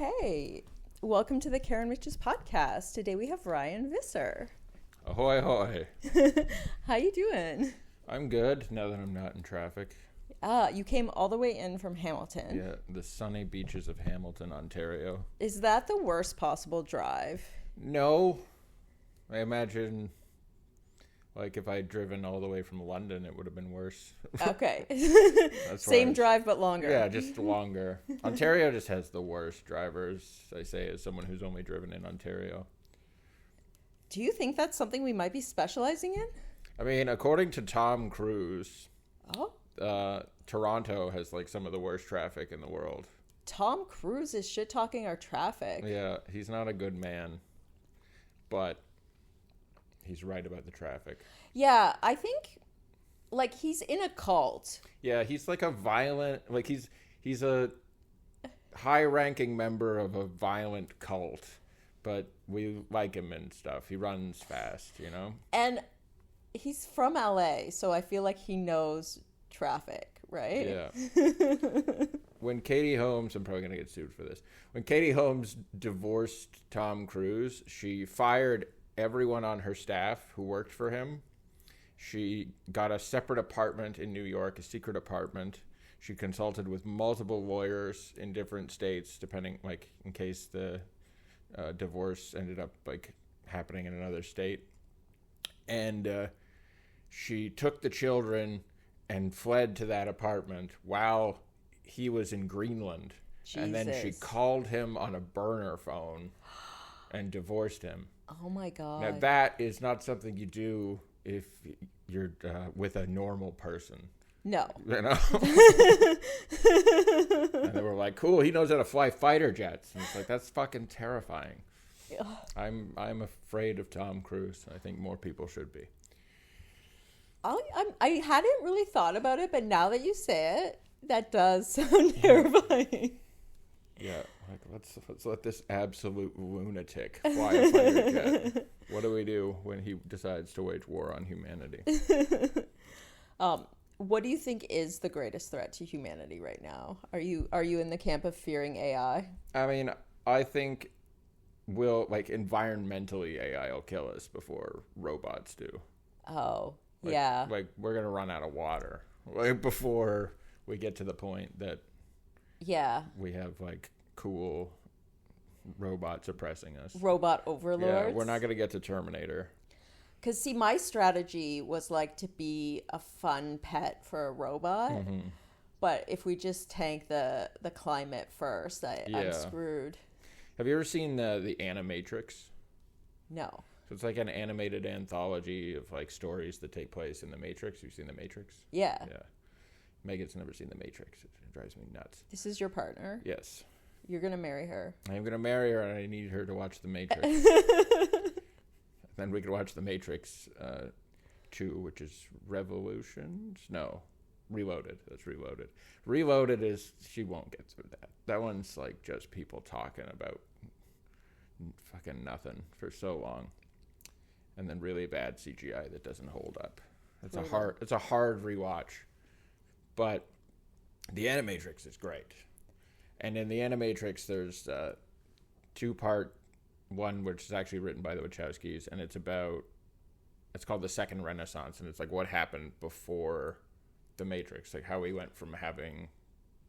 Okay, welcome to the Karen Mitches podcast. Today we have Ryan Visser. Ahoy, ahoy. How you doing? I'm good now that I'm not in traffic. You came all the way in from Hamilton. Yeah, the sunny beaches of Hamilton, Ontario. Is that the worst possible drive? No. I imagine, like, if I'd driven all the way from London, it would have been worse. Okay. Same drive, but longer. Yeah, just longer. Ontario just has the worst drivers, I say, as someone who's only driven in Ontario. Do you think that's something we might be specializing in? I mean, according to Tom Cruise, Oh. Toronto has, like, some of the worst traffic in the world. Tom Cruise is shit-talking our traffic. Yeah, he's not a good man, but he's right about the traffic. Yeah, I think, like, he's in a cult. Yeah, he's like a violent, like he's a high-ranking member of a violent cult, but we like him and stuff. He runs fast, you know? And he's from LA, so I feel like he knows traffic, right? Yeah. When Katie Holmes, I'm probably going to get sued for this. When Katie Holmes divorced Tom Cruise, she fired everyone on her staff who worked for him. She got a separate apartment in New York, a secret apartment. She consulted with multiple lawyers in different states, depending, like, in case the divorce ended up, like, happening in another state. And she took the children and fled to that apartment while he was in Greenland. Jesus. And then she called him on a burner phone and divorced him. Oh my God. Now, that is not something you do if you're with a normal person. No. You know? And they were like, cool, he knows how to fly fighter jets. And it's like, that's fucking terrifying. I'm afraid of Tom Cruise. I think more people should be. I hadn't really thought about it, but now that you say it, that does sound terrifying. Yeah, like let's let this absolute lunatic fly a fighter jet. What do we do when he decides to wage war on humanity? What do you think is the greatest threat to humanity right now? Are you in the camp of fearing AI? I mean, I think environmentally AI will kill us before robots do. Oh, Like, yeah. Like, we're going to run out of water before we get to the point that we have, like, cool robots oppressing us. Robot overlords? Yeah, we're not going to get to Terminator. Because, see, my strategy was, like, to be a fun pet for a robot. Mm-hmm. But if we just tank the climate first, I'm screwed. Have you ever seen the Animatrix? No. So it's like an animated anthology of, like, stories that take place in the Matrix. You've seen the Matrix? Yeah. Yeah. Megan's never seen the Matrix. It drives me nuts. This is your partner? Yes. You're going to marry her. I'm going to marry her, and I need her to watch the Matrix. Then we could watch the Matrix 2, which is Revolutions? No. Reloaded. That's Reloaded. Reloaded is, she won't get through that. That one's, like, just people talking about fucking nothing for so long. And then really bad CGI that doesn't hold up. It's a hard rewatch. But the Animatrix is great. And in the Animatrix, there's a two-part one, which is actually written by the Wachowskis, and it's called The Second Renaissance, and it's like what happened before the Matrix, like how we went from having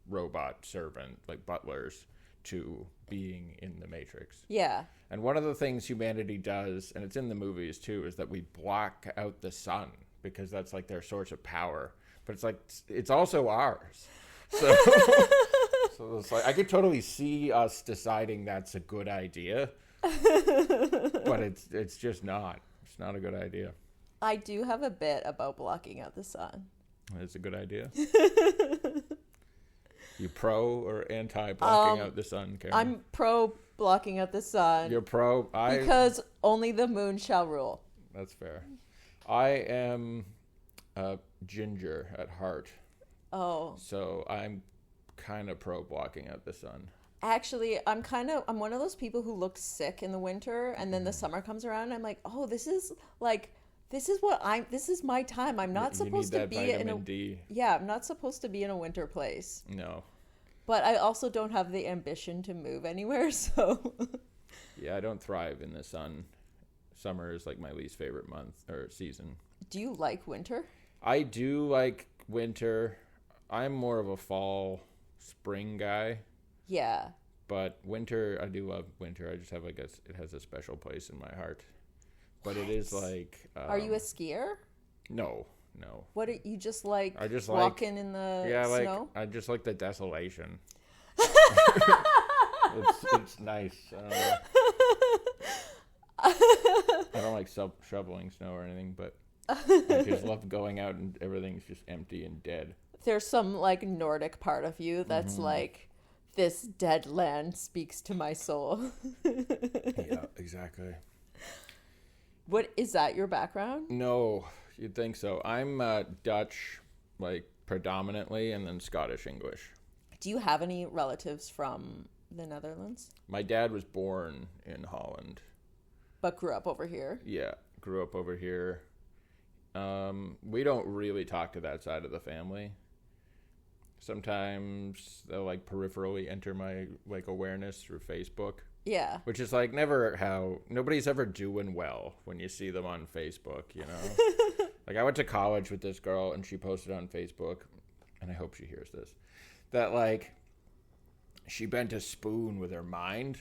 robot servant, like butlers, to being in the Matrix. Yeah. And one of the things humanity does, and it's in the movies too, is that we block out the sun because that's like their source of power. But it's like, it's also ours. So, so it's like, I could totally see us deciding that's a good idea, but it's just not. It's not a good idea. I do have a bit about blocking out the sun. It's a good idea. You pro or anti blocking out the sun, Karen? I'm pro blocking out the sun. You're pro? Because only the moon shall rule. That's fair. I am ginger at heart. Oh. So I'm kind of pro blocking out the sun. Actually, I'm one of those people who look sick in the winter, and then the summer comes around, and I'm like, oh, this is my time. I'm not supposed to be in a D. Yeah, I'm not supposed to be in a winter place. No. But I also don't have the ambition to move anywhere, so... Yeah, I don't thrive in the sun. Summer is like my least favorite month or season. Do you like winter? I do like winter. I'm more of a fall, spring guy. Yeah. But winter, I do love winter. I just have like it has a special place in my heart. But it is like... Are you a skier? No. What are you just like I just walking in the snow? I just like the desolation. It's nice. I don't like shoveling snow or anything, but I just love going out and everything's just empty and dead. There's some like Nordic part of you that's like, this dead land speaks to my soul. Yeah, exactly. What is that your background? No, you'd think so. I'm Dutch, like predominantly, and then Scottish English. Do you have any relatives from the Netherlands? My dad was born in Holland. But grew up over here? Yeah, grew up over here. We don't really talk to that side of the family. Sometimes they'll like peripherally enter my like awareness through Facebook. Yeah. Which is like never how nobody's ever doing well when you see them on Facebook, you know? Like I went to college with this girl and she posted on Facebook, and I hope she hears this, that like she bent a spoon with her mind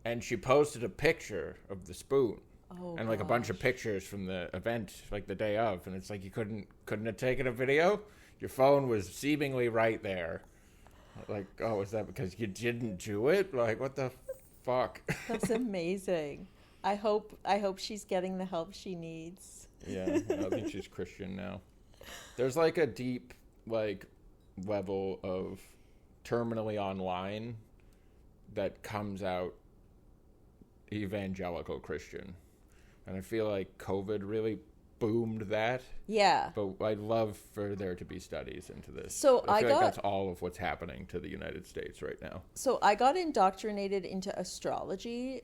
and she posted a picture of the spoon. Oh, and like a bunch of pictures from the event like the day of, and it's like you couldn't have taken a video? Your phone was seemingly right there. Like, oh, is that because you didn't do it? Like, what the fuck? That's amazing. I hope she's getting the help she needs. Yeah, I think she's Christian now. There's like a deep like level of terminally online that comes out evangelical Christian. And I feel like COVID really boomed that. Yeah. But I'd love for there to be studies into this. So I feel like that's all of what's happening to the United States right now. So I got indoctrinated into astrology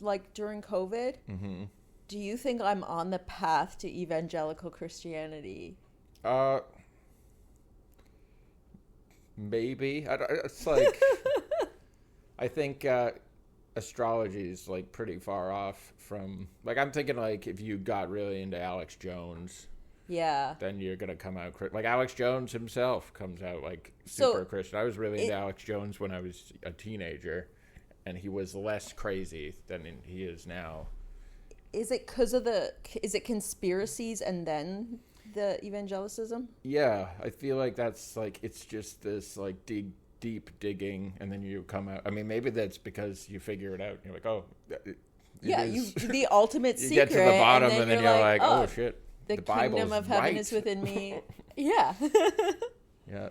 like during COVID. Mm-hmm. Do you think I'm on the path to evangelical Christianity? Maybe. It's like... I think... astrology is like pretty far off from like I'm thinking like if you got really into Alex Jones, yeah, then you're gonna come out like Alex Jones himself comes out like super Christian. I was really into Alex Jones when I was a teenager, and he was less crazy than he is now. Is it is it conspiracies and then the evangelicism? Yeah, I feel like that's like it's just this like deep digging, and then you come out. I mean, maybe that's because you figure it out. You're like, oh, yeah, the ultimate you secret. You get to the bottom, and then you're like, oh shit, the kingdom of heaven is within me. Yeah. Yeah,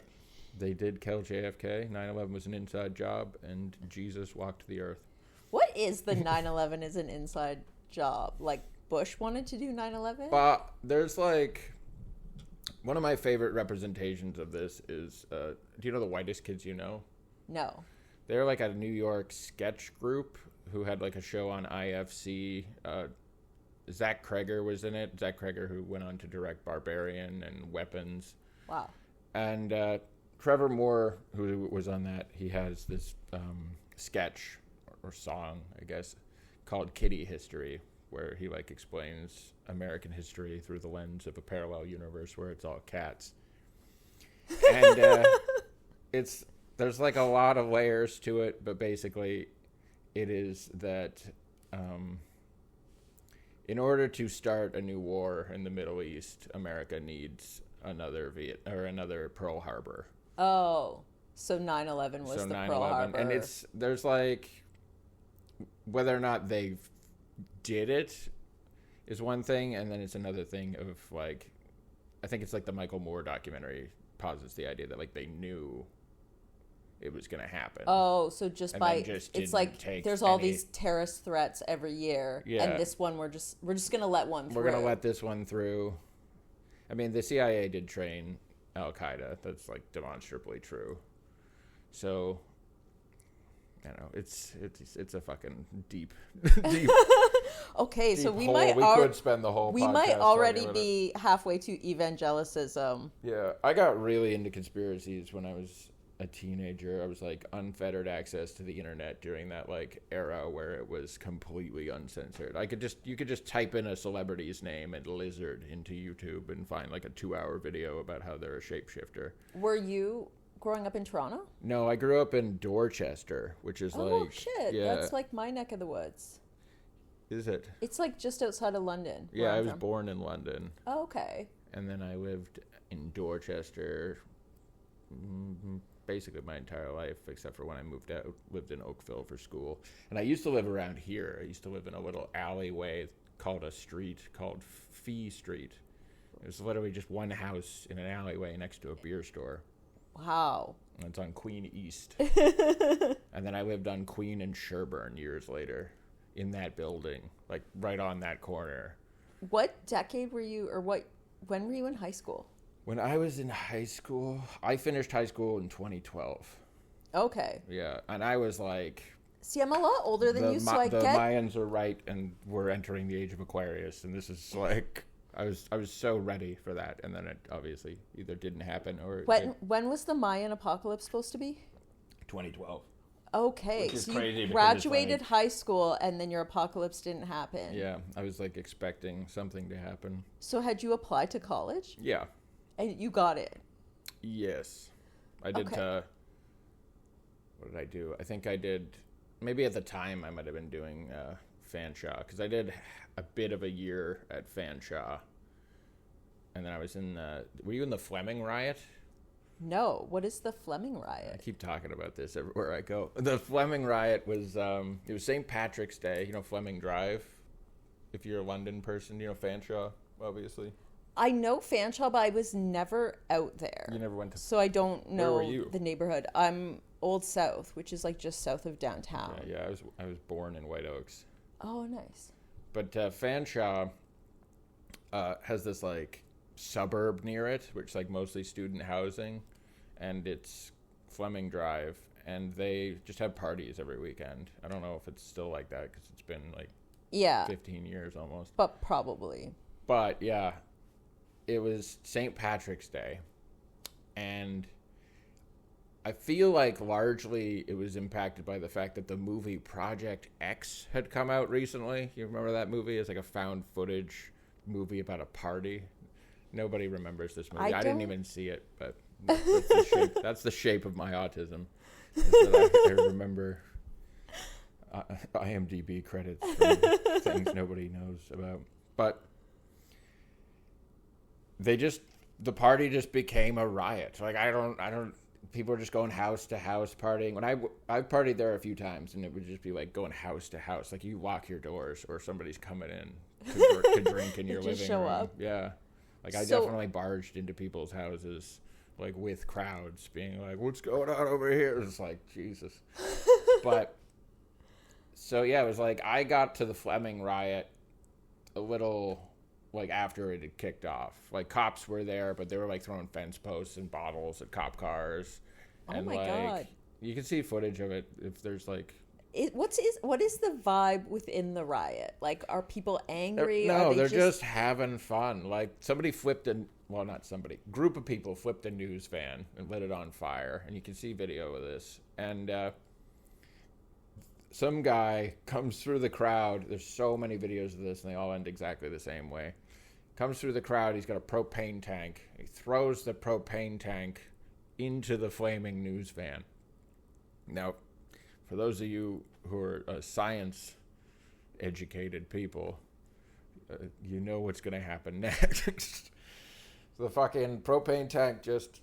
they did kill JFK. 9/11 was an inside job, and Jesus walked the earth. What is the 9/11 is an inside job? Like Bush wanted to do 9/11? There's like. One of my favorite representations of this is, do you know the Whitest Kids You Know? No. They're like a New York sketch group who had like a show on IFC. Zach Kreger was in it. Zach Kreger, who went on to direct Barbarian and Weapons. Wow. And Trevor Moore, who was on that, he has this sketch or song, I guess, called Kitty History, where he like explains American history through the lens of a parallel universe where it's all cats. And there's like a lot of layers to it, but basically it is that in order to start a new war in the Middle East, America needs another Pearl Harbor. Oh, so 9/11 was the Pearl Harbor. And there's like whether or not they did it is one thing, and then it's another thing of like I think it's like the Michael Moore documentary posits the idea that like they knew it was going to happen. Oh, so it's like there's all these terrorist threats every year, and this one we're just going to let one through. We're going to let this one through. I mean, the CIA did train Al-Qaeda. That's like demonstrably true. So I don't know, it's a fucking deep. Okay, deep so we hole. Could spend the whole. We might already be halfway to evangelicism. Yeah, I got really into conspiracies when I was a teenager. I was like unfettered access to the internet during that like era where it was completely uncensored. You could just type in a celebrity's name and lizard into YouTube and find like a 2-hour video about how they're a shapeshifter. Were you growing up in Toronto? No, I grew up in Dorchester, which is oh shit, yeah, that's like my neck of the woods. Is it? It's like just outside of London. Yeah, I was born in London. Oh, okay. And then I lived in Dorchester basically my entire life, except for when I moved out, lived in Oakville for school. And I used to live around here. I used to live in a little alleyway called Fee Street. It was literally just one house in an alleyway next to a beer store. Wow. And it's on Queen East. And then I lived on Queen and Sherburne years later in that building, like right on that corner. What decade were you, or when were you in high school? When I was in high school, I finished high school in 2012. Okay. Yeah, and I was like... See, I'm a lot older than you, so I get... The Mayans are right, and we're entering the age of Aquarius, and this is like... I was so ready for that, and then it obviously either didn't happen or... When was the Mayan apocalypse supposed to be? 2012. Okay, so you graduated high school, and then your apocalypse didn't happen. Yeah, I was like expecting something to happen. So had you applied to college? Yeah. And you got it? Yes. I did, okay. What did I do? I think I did, maybe at the time I might have been doing Fanshawe, because I did a bit of a year at Fanshawe. And then I was were you in the Fleming riot? No. What is the Fleming riot? I keep talking about this everywhere I go. The Fleming riot was, it was St. Patrick's Day, you know, Fleming Drive. If you're a London person, you know Fanshawe, obviously. I know Fanshawe, but I was never out there. You never went to... So I don't know Where were you? The neighborhood. I'm Old South, which is like just south of downtown. Yeah, I was born in White Oaks. Oh, nice. But Fanshawe has this like suburb near it, which is like mostly student housing, and it's Fleming Drive, and they just have parties every weekend. I don't know if it's still like that because it's been like 15 years almost. But probably. But yeah, it was St. Patrick's Day, and I feel like largely it was impacted by the fact that the movie Project X had come out recently. You remember that movie? It's like a found footage movie about a party. Nobody remembers this movie. I didn't even see it, but that's the shape of my autism. Is that I remember IMDb credits for things nobody knows about. But the party just became a riot. Like people are just going house to house partying. When I've partied there a few times, and it would just be like going house to house. Like you lock your doors or somebody's coming in to drink in your living show room. Up. Yeah. Like I definitely barged into people's houses, like with crowds being like, what's going on over here? It's like, Jesus. But so yeah, it was like I got to the Fleming riot a little like after it had kicked off. Like cops were there, but they were like throwing fence posts and bottles at cop cars. Oh my God. You can see footage of it if there's like what is the vibe within the riot? Like, are people angry? They're just having fun. Like somebody group of people flipped a news van and lit it on fire, and you can see video of this. And some guy comes through the crowd. There's so many videos of this, and they all end exactly the same way. Comes through the crowd. He's got a propane tank. He throws the propane tank into the flaming news van. Now, for those of you who are science-educated people, you know what's going to happen next. The fucking propane tank just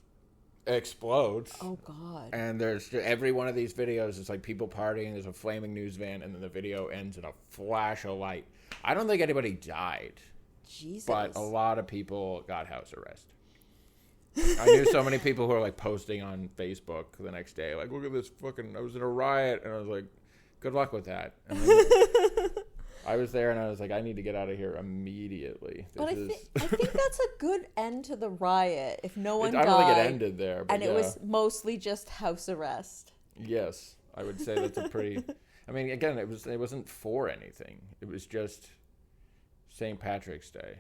explodes. Oh, God. And there's every one of these videos is like people partying, there's a flaming news van, and then the video ends in a flash of light. I don't think anybody died. Jesus. But a lot of people got house arrest. I knew so many people who were like posting on Facebook the next day, like, look at this fucking, I was in a riot, and I was like, good luck with that. And then I was there, and I was like, I need to get out of here immediately. I think that's a good end to the riot. If no one died, I don't think it ended there, but and it was mostly just house arrest. Yes, I would say that's a pretty. I mean, again, it wasn't for anything. It was just St. Patrick's Day.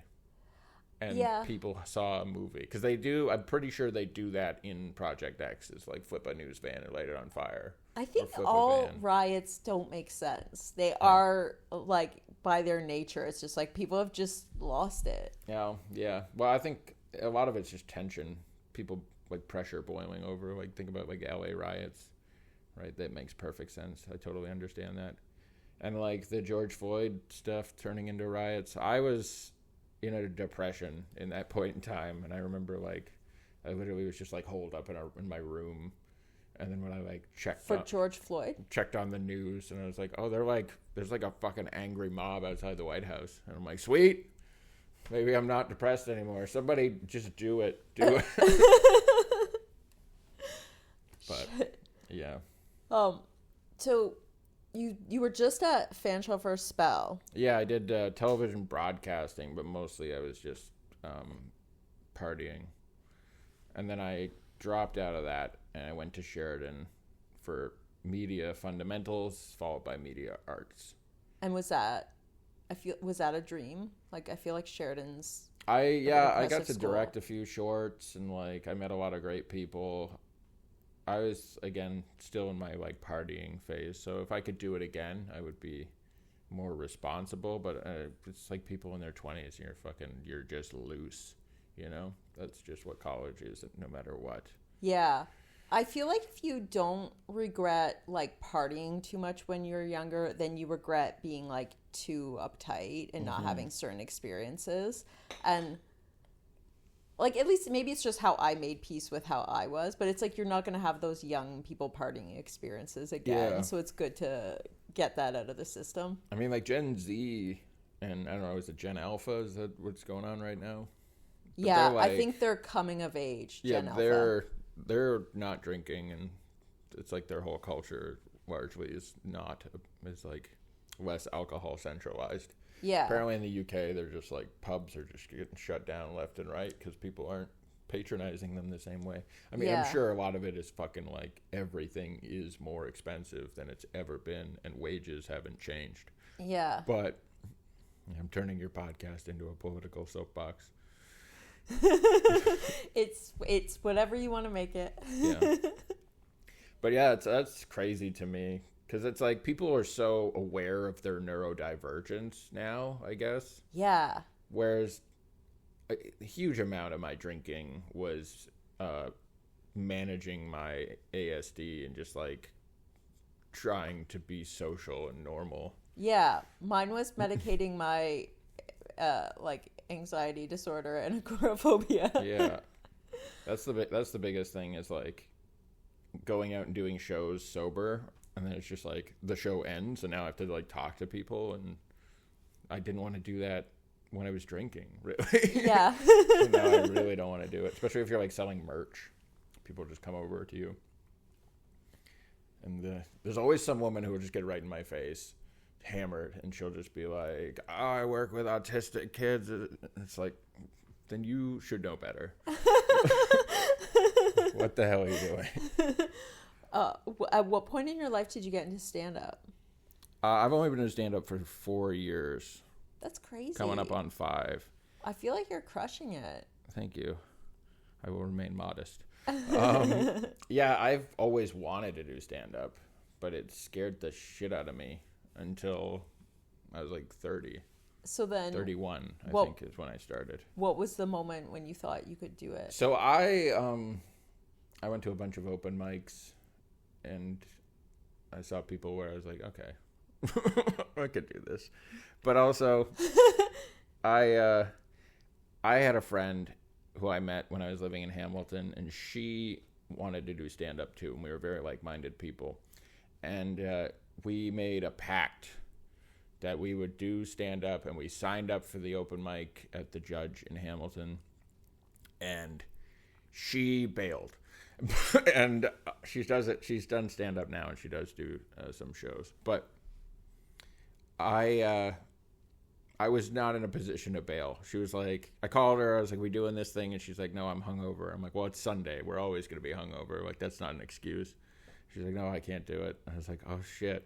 and people saw a movie. Because they do, I'm pretty sure they do that in Project X, is like flip a news van and light it on fire. I think all riots don't make sense. They are, like, by their nature, it's just like people have just lost it. Yeah. Well, I think a lot of it's just tension. People, like, pressure boiling over. Like, think about, like, LA riots, right? That makes perfect sense. I totally understand that. And, like, the George Floyd stuff turning into riots. I was in a depression in that point in time. And I remember, like, I literally was just, like, holed up in my room. And then when I, like, checked on the news, and I was like, oh, there's, like, a fucking angry mob outside the White House. And I'm like, sweet. Maybe I'm not depressed anymore. Somebody just do it. But, yeah. So... You were just at Fanshawe for a spell. Yeah, I did television broadcasting, but mostly I was just partying. And then I dropped out of that, and I went to Sheridan for media fundamentals, followed by media arts. And was that a dream? Like, I feel like Sheridan's... I got to direct a few shorts, and, like, I met a lot of great people. I was, again, still in my, like, partying phase. So if I could do it again, I would be more responsible. But it's like people in their 20s, and you're just loose, you know? That's just what college is, no matter what. Yeah. I feel like if you don't regret, like, partying too much when you're younger, then you regret being, like, too uptight and not having certain experiences. And... like, at least maybe it's just how I made peace with how I was, but it's like you're not going to have those young people partying experiences again. Yeah. So it's good to get that out of the system. I mean, like Gen Z, and I don't know, is it Gen Alpha? Is that what's going on right now? But yeah, like, I think they're coming of age, Gen Alpha. They're not drinking, and it's like their whole culture largely is like less alcohol centralized. Yeah. Apparently in the UK, they're just like pubs are just getting shut down left and right because people aren't patronizing them the same way. I mean, I'm sure a lot of it is fucking like everything is more expensive than it's ever been and wages haven't changed. Yeah. But I'm turning your podcast into a political soapbox. It's whatever you want to make it. Yeah. But yeah, that's crazy to me. Because it's like people are so aware of their neurodivergence now, I guess. Yeah. Whereas a huge amount of my drinking was managing my ASD and just like trying to be social and normal. Yeah. Mine was medicating my like anxiety disorder and agoraphobia. Yeah. That's the biggest thing is like going out and doing shows sober. And then it's just like the show ends and now I have to like talk to people, and I didn't want to do that when I was drinking, really. Yeah. So now I really don't want to do it, especially if you're like selling merch. People just come over to you. And there's always some woman who will just get right in my face, hammered, and she'll just be like, oh, I work with autistic kids. It's like, then you should know better. What the hell are you doing? At what point in your life did you get into stand-up? I've only been in stand-up for 4 years. That's crazy. Coming up on 5. I feel like you're crushing it. Thank you. I will remain modest. Yeah, I've always wanted to do stand-up, but it scared the shit out of me until I was like 30. So then... 31, I think, is when I started. What was the moment when you thought you could do it? So I went to a bunch of open mics. And I saw people where I was like, okay, I could do this. But also, I had a friend who I met when I was living in Hamilton, and she wanted to do stand-up too. And we were very like-minded people. And we made a pact that we would do stand-up, and we signed up for the open mic at the Judge in Hamilton. And she bailed. And she's done stand up now, and she does do some shows, but I was not in a position to bail. She was like, I called her, I was like, we doing this thing? And she's like, no, I'm hungover. I'm like, well, it's Sunday, we're always going to be hungover, like that's not an excuse. She's like, no, I can't do it. I was like, oh shit.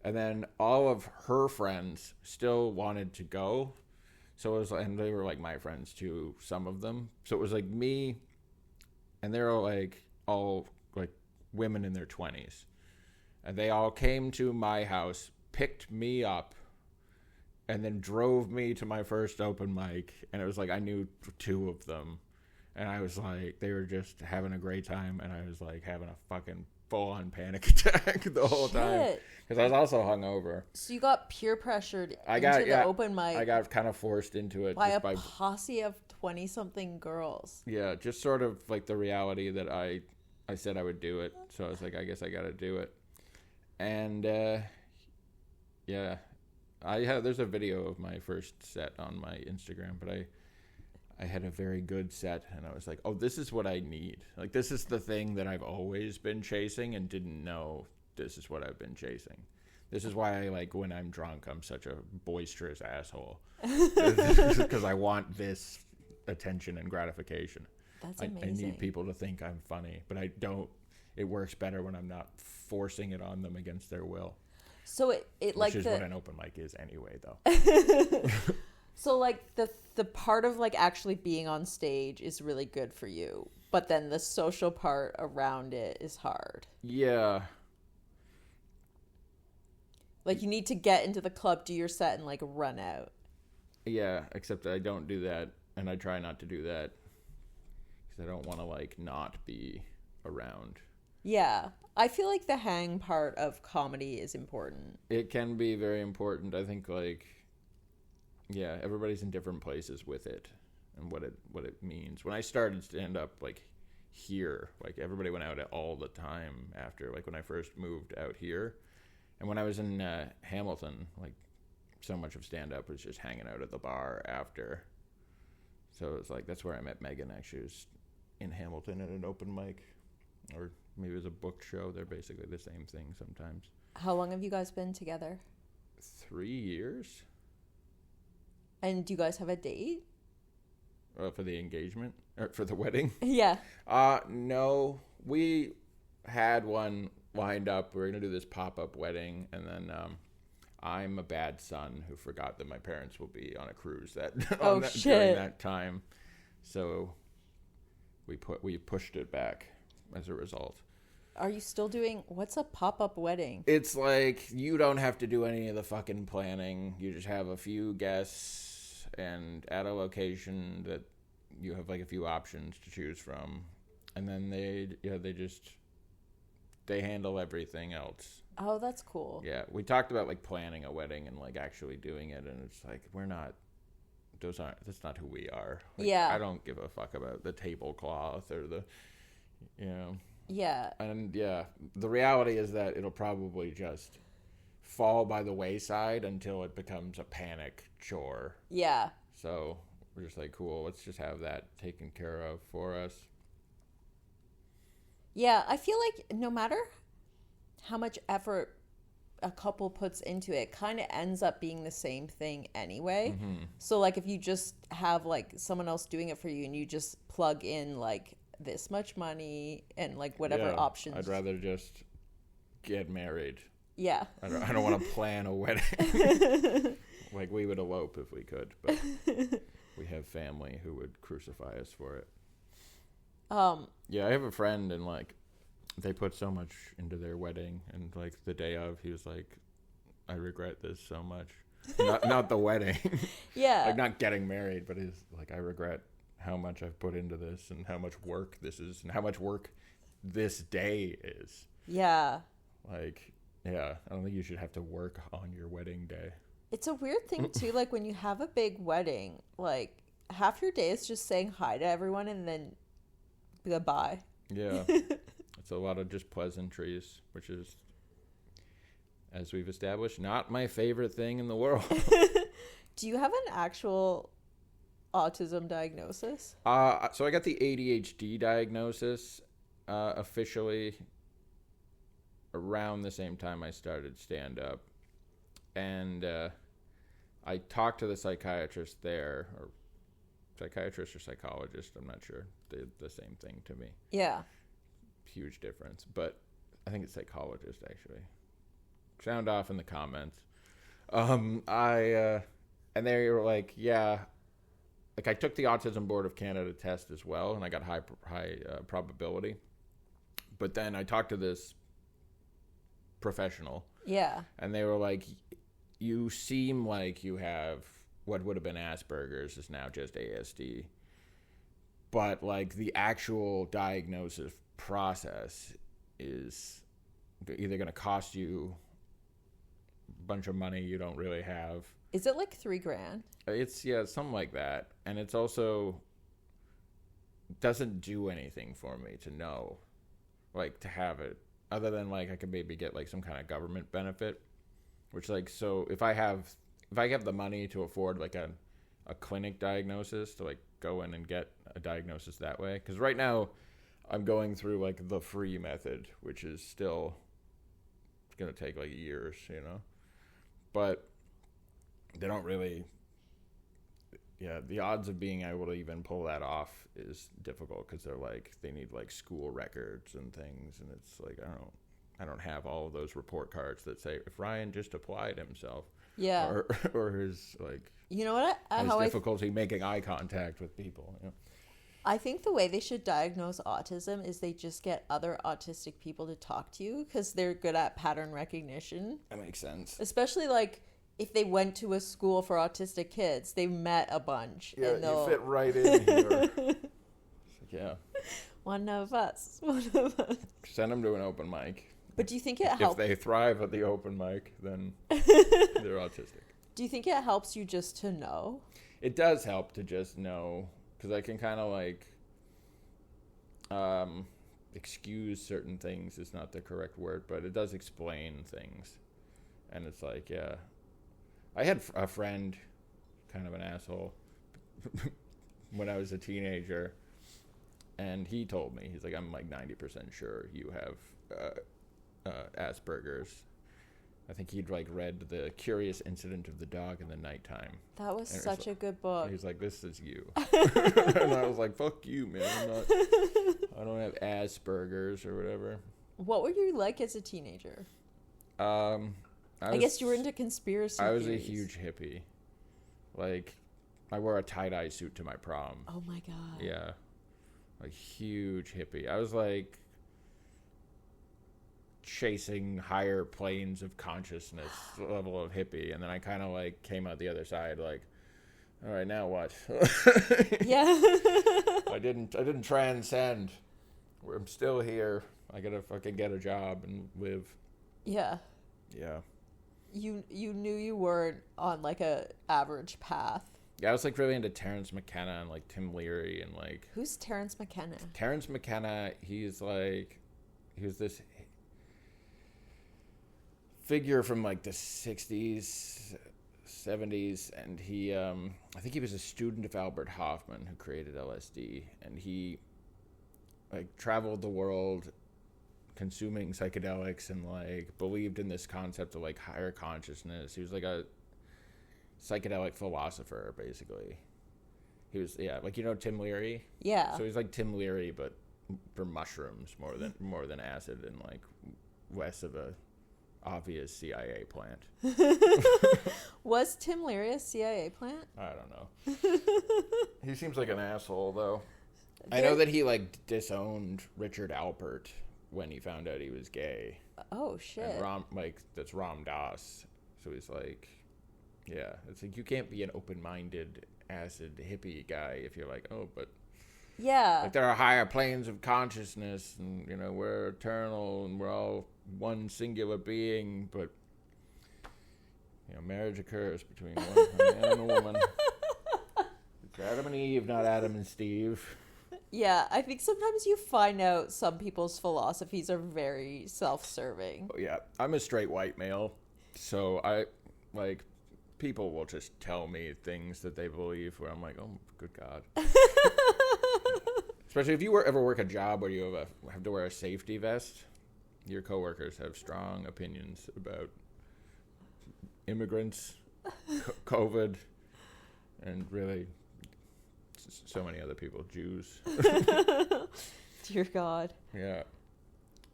And then all of her friends still wanted to go, So it was, and they were like my friends too, some of them. So it was like me, and they're all like women in their 20s, and they all came to my house, picked me up, and then drove me to my first open mic. And it was like I knew two of them, and I was like, they were just having a great time, and I was like having a fucking full-on panic attack the whole time because I was also hungover. So you got peer pressured into the open mic. I got kind of forced into it by a posse of 20-something girls. Yeah, just sort of like the reality that I said I would do it, so I was like, I guess I got to do it. And yeah, there's a video of my first set on my Instagram, but I had a very good set, and I was like, oh, this is what I need. Like, this is the thing that I've always been chasing and didn't know this is what I've been chasing. This is why I, like, when I'm drunk, I'm such a boisterous asshole. Because I want this attention and gratification. That's amazing. I need people to think I'm funny, but I don't. It works better when I'm not forcing it on them against their will. So it like which is what an open mic is anyway, though. So, like, the part of, like, actually being on stage is really good for you, but then the social part around it is hard. Yeah. Like, you need to get into the club, do your set, and, like, run out. Yeah, except I don't do that, and I try not to do that, because I don't want to, like, not be around. Yeah. I feel like the hang part of comedy is important. It can be very important. I think, like... Yeah, everybody's in different places with it and what it means. When I started stand-up, like, here, like, everybody went out all the time after, like, when I first moved out here. And when I was in Hamilton, like, so much of stand-up was just hanging out at the bar after. So it was like, that's where I met Megan, actually. It was in Hamilton at an open mic. Or maybe it was a book show. They're basically the same thing sometimes. How long have you guys been together? 3 years. And do you guys have a date? For the engagement? Or for the wedding? Yeah. No. We had one lined up. We were going to do this pop-up wedding. And then I'm a bad son who forgot that my parents will be on a cruise during that time. So we pushed it back as a result. Are you still doing... What's a pop-up wedding? It's like you don't have to do any of the fucking planning. You just have a few guests and at a location that you have like a few options to choose from. And then they handle everything else. Oh, that's cool. Yeah, we talked about like planning a wedding and like actually doing it, and it's like that's not who we are. Like, yeah. I don't give a fuck about the tablecloth or the, you know. Yeah. And yeah, the reality is that it'll probably just fall by the wayside until it becomes a panic chore. Yeah. So we're just like, cool, let's just have that taken care of for us. Yeah, I feel like no matter how much effort a couple puts into it, kind of ends up being the same thing anyway. Mm-hmm. So like if you just have like someone else doing it for you and you just plug in like this much money and like whatever options. I'd rather just get married. Yeah. I don't want to plan a wedding. Like we would elope if we could, but we have family who would crucify us for it. Yeah, I have a friend and like they put so much into their wedding, and like the day of he was like, I regret this so much. Not the wedding. Yeah. Like not getting married, but he's like, I regret how much I've put into this and how much work this is and how much work this day is. Yeah. Like, yeah, I don't think you should have to work on your wedding day. It's a weird thing too, like when you have a big wedding, like half your day is just saying hi to everyone and then goodbye. Yeah. It's a lot of just pleasantries, which is, as we've established, not my favorite thing in the world. Do you have an actual autism diagnosis? So I got the ADHD diagnosis officially around the same time I started stand-up. And I talked to the psychiatrist there, or psychiatrist or psychologist, I'm not sure. They're the same thing to me. Yeah. Huge difference. But I think it's psychologist, actually. Sound off in the comments. I And they were like, yeah. Like, I took the Autism Board of Canada test as well, and I got high probability. But then I talked to this professional. Yeah. And they were like, you seem like you have what would have been Asperger's is now just ASD. But, like, the actual diagnosis process is either going to cost you a bunch of money you don't really have. Is it like $3,000? It's, yeah, something like that. And it's also doesn't do anything for me to know, like, to have it, other than, like, I could maybe get, like, some kind of government benefit, which, like, so if I have the money to afford, like, a clinic diagnosis, to, like, go in and get a diagnosis that way, because right now I'm going through, like, the free method, which is still going to take, like, years, you know, but they don't really, yeah, the odds of being able to even pull that off is difficult, because they're like, they need, like, school records and things, and it's like, I don't have all of those report cards that say if Ryan just applied himself, yeah, or his, like, you know what, his difficulty making eye contact with people. You know? I think the way they should diagnose autism is they just get other autistic people to talk to you, because they're good at pattern recognition. That makes sense. Especially, like, if they went to a school for autistic kids, they met a bunch. Yeah, and you fit right in here. Yeah. One of us. Send them to an open mic. But do you think it helps? If they thrive at the open mic, then they're autistic. Do you think it helps you just to know? It does help to just know, because I can kind of, like, excuse certain things is not the correct word, but it does explain things. And it's like, yeah. I had a friend, kind of an asshole, when I was a teenager, and he told me, he's like, I'm like 90% sure you have Asperger's. I think he'd, like, read The Curious Incident of the Dog in the Nighttime. That was such a good book. He's like, this is you. And I was like, fuck you, man. I don't have Asperger's or whatever. What were you like as a teenager? I guess you were into conspiracy I was theories. a huge hippie. Like, I wore a tie-dye suit to my prom. Oh, my God. Yeah. Like, huge hippie. I was, like, chasing higher planes of consciousness level of hippie. And then I kind of, like, came out the other side, like, all right, now what? Yeah. I didn't transcend. I'm still here. I gotta fucking get a job and live. Yeah. Yeah. You knew you weren't on, like, a average path. Yeah, I was, like, really into Terrence McKenna and, like, Tim Leary and, like... Who's Terrence McKenna? Terrence McKenna, he was this figure from, like, the 60s, 70s, and he, I think he was a student of Albert Hoffman, who created LSD, and he, like, traveled the world consuming psychedelics and, like, believed in this concept of, like, higher consciousness. He was like a psychedelic philosopher, basically. He was, yeah, like, you know Tim Leary? Yeah. So he's like Tim Leary, but for mushrooms more than acid, and, like, less of a obvious CIA plant. Was Tim Leary a CIA plant? I don't know. He seems like an asshole, though. I know that he, like, disowned Richard Alpert when he found out he was gay. Oh, shit. And that's Ram Dass. So he's like, yeah, it's like, you can't be an open-minded acid hippie guy if you're like, oh, but yeah, like, there are higher planes of consciousness, and, you know, we're eternal and we're all one singular being, but, you know, marriage occurs between a man and a woman. It's Adam and Eve, not Adam and Steve. Yeah, I think sometimes you find out some people's philosophies are very self-serving. Oh, yeah, I'm a straight white male, so like, people will just tell me things that they believe where I'm like, oh, good God. Especially if you ever work a job where you have to wear a safety vest, your coworkers have strong opinions about immigrants, COVID, and really so many other people, Jews. Dear God. Yeah.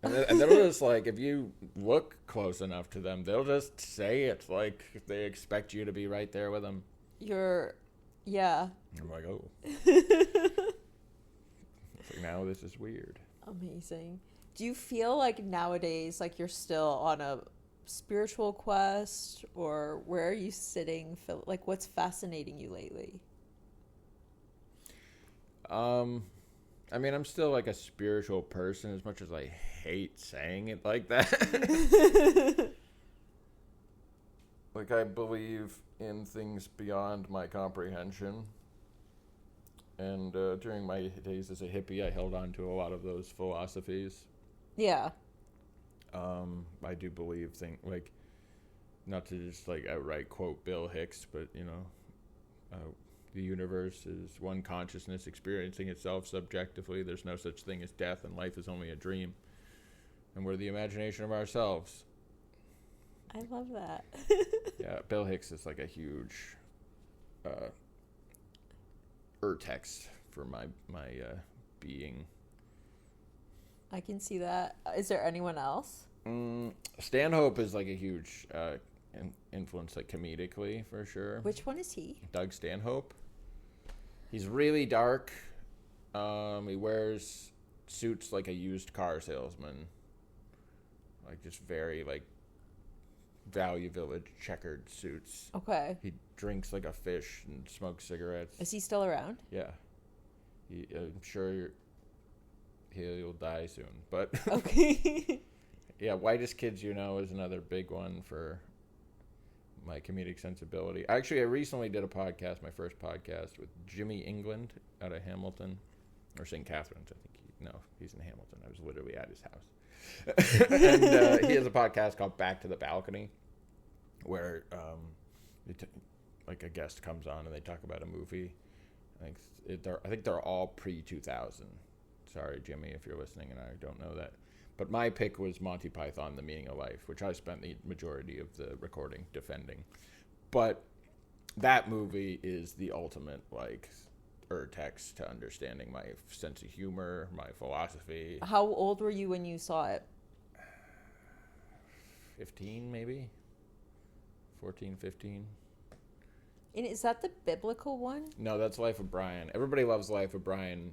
And they'll just, like, if you look close enough to them, they'll just say it, like, they expect you to be right there with them. Yeah. I'm like, oh. It's like, now this is weird. Amazing. Do you feel like nowadays, like you're still on a spiritual quest, or where are you sitting? Like, what's fascinating you lately? I mean, I'm still like a spiritual person as much as I hate saying it like that. Like, I believe in things beyond my comprehension. And during my days as a hippie, I held on to a lot of those philosophies. Yeah. I do believe like, not to just like outright quote Bill Hicks, but the universe is one consciousness experiencing itself subjectively. There's no such thing as death, and life is only a dream. And we're the imagination of ourselves. I love that. Yeah, Bill Hicks is like a huge text for my being. I can see that. Is there anyone else? Stanhope is like a huge influence, like comedically, for sure. Which one is he? Doug Stanhope. He's really dark. He wears suits like a used car salesman. Like, just very, like, Value Village checkered suits. Okay. He drinks like a fish and smokes cigarettes. Is he still around? Yeah. I'm sure he'll die soon. But okay. Yeah, Whitest Kids You Know is another big one for my comedic sensibility. Actually, I recently did a podcast, my first podcast, with Jimmy England out of Hamilton, or St. Catharines, I think. He's in Hamilton. I was literally at his house. And he has a podcast called Back to the Balcony, where like a guest comes on and they talk about a movie. I think they're all pre-2000. Sorry, Jimmy, if you're listening and I don't know that. But my pick was Monty Python, The Meaning of Life, which I spent the majority of the recording defending. But that movie is the ultimate, like, text to understanding my sense of humor, my philosophy. How old were you when you saw it? 15, maybe? 14, 15. And is that the biblical one? No, that's Life of Brian. Everybody loves Life of Brian.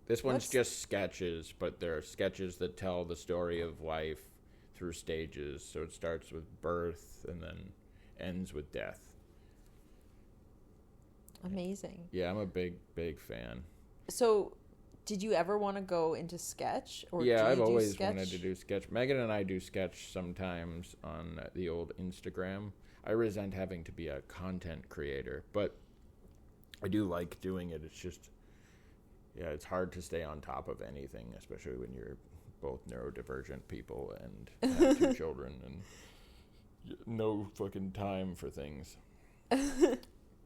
This one's just sketches, but they're sketches that tell the story of life through stages. So it starts with birth and then ends with death. Amazing. Yeah, I'm a big, big fan. So, did you ever want to go into sketch? Or yeah, I've always wanted to do sketch. Megan and I do sketch sometimes on the old Instagram. I resent having to be a content creator, but I do like doing it. It's just, yeah, it's hard to stay on top of anything, especially when you're both neurodivergent people and have 2 children and no fucking time for things.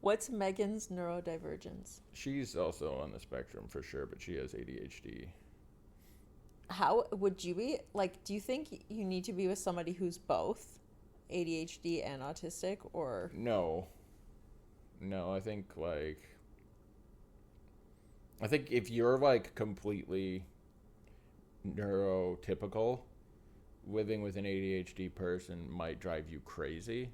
What's Megan's neurodivergence? She's also on the spectrum for sure, but she has ADHD. How would you be? Like, do you think you need to be with somebody who's both ADHD and autistic, or? No, I think if you're like completely neurotypical, living with an ADHD person might drive you crazy.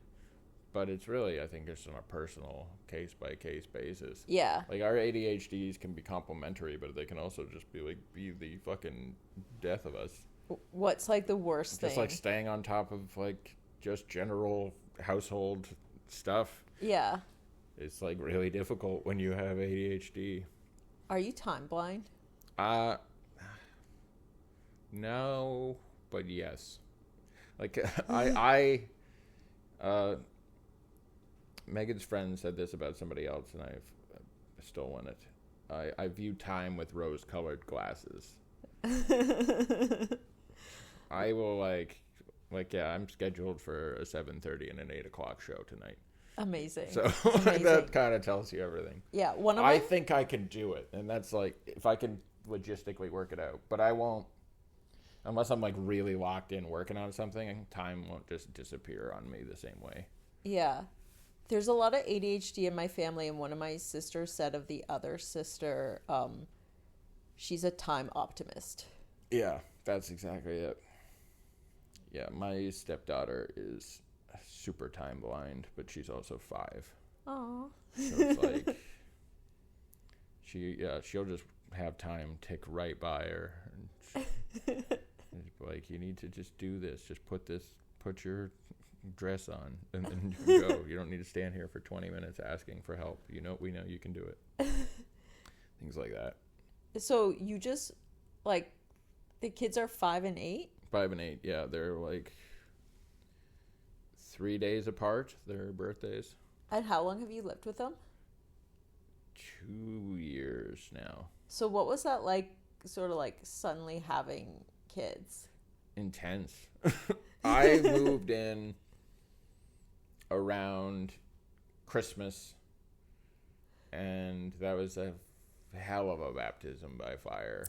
But it's really, I think, just on a personal case-by-case basis. Yeah. Like, our ADHDs can be complementary, but they can also just be the fucking death of us. What's, like, the worst thing? Just, like, staying on top of, like, just general household stuff. Yeah. It's, like, really difficult when you have ADHD. Are you time blind? No, but yes. Like, Megan's friend said this about somebody else, and I've stolen it. I view time with rose-colored glasses. I will, I'm scheduled for a 7:30 and an 8 o'clock show tonight. Amazing. So Amazing. That kind of tells you everything. Yeah. I think I can do it, and that's, like, if I can logistically work it out. But I won't, unless I'm, like, really locked in working on something, time won't just disappear on me the same way. Yeah. There's a lot of ADHD in my family, and one of my sisters said of the other sister, she's a time optimist. Yeah, that's exactly it. Yeah, my stepdaughter is super time blind, but she's also 5. Aw. So it's like she'll just have time tick right by her. And like, you need to just do this. Just put your dress on, and then you go. You don't need to stand here for 20 minutes asking for help. We know you can do it. Things like that. So you just, like, the kids are 5 and 8? 5 and 8, yeah. They're like 3 days apart, their birthdays. And how long have you lived with them? 2 years now. So what was that like, sort of like suddenly having kids? Intense. I moved in around Christmas, and that was a hell of a baptism by fire.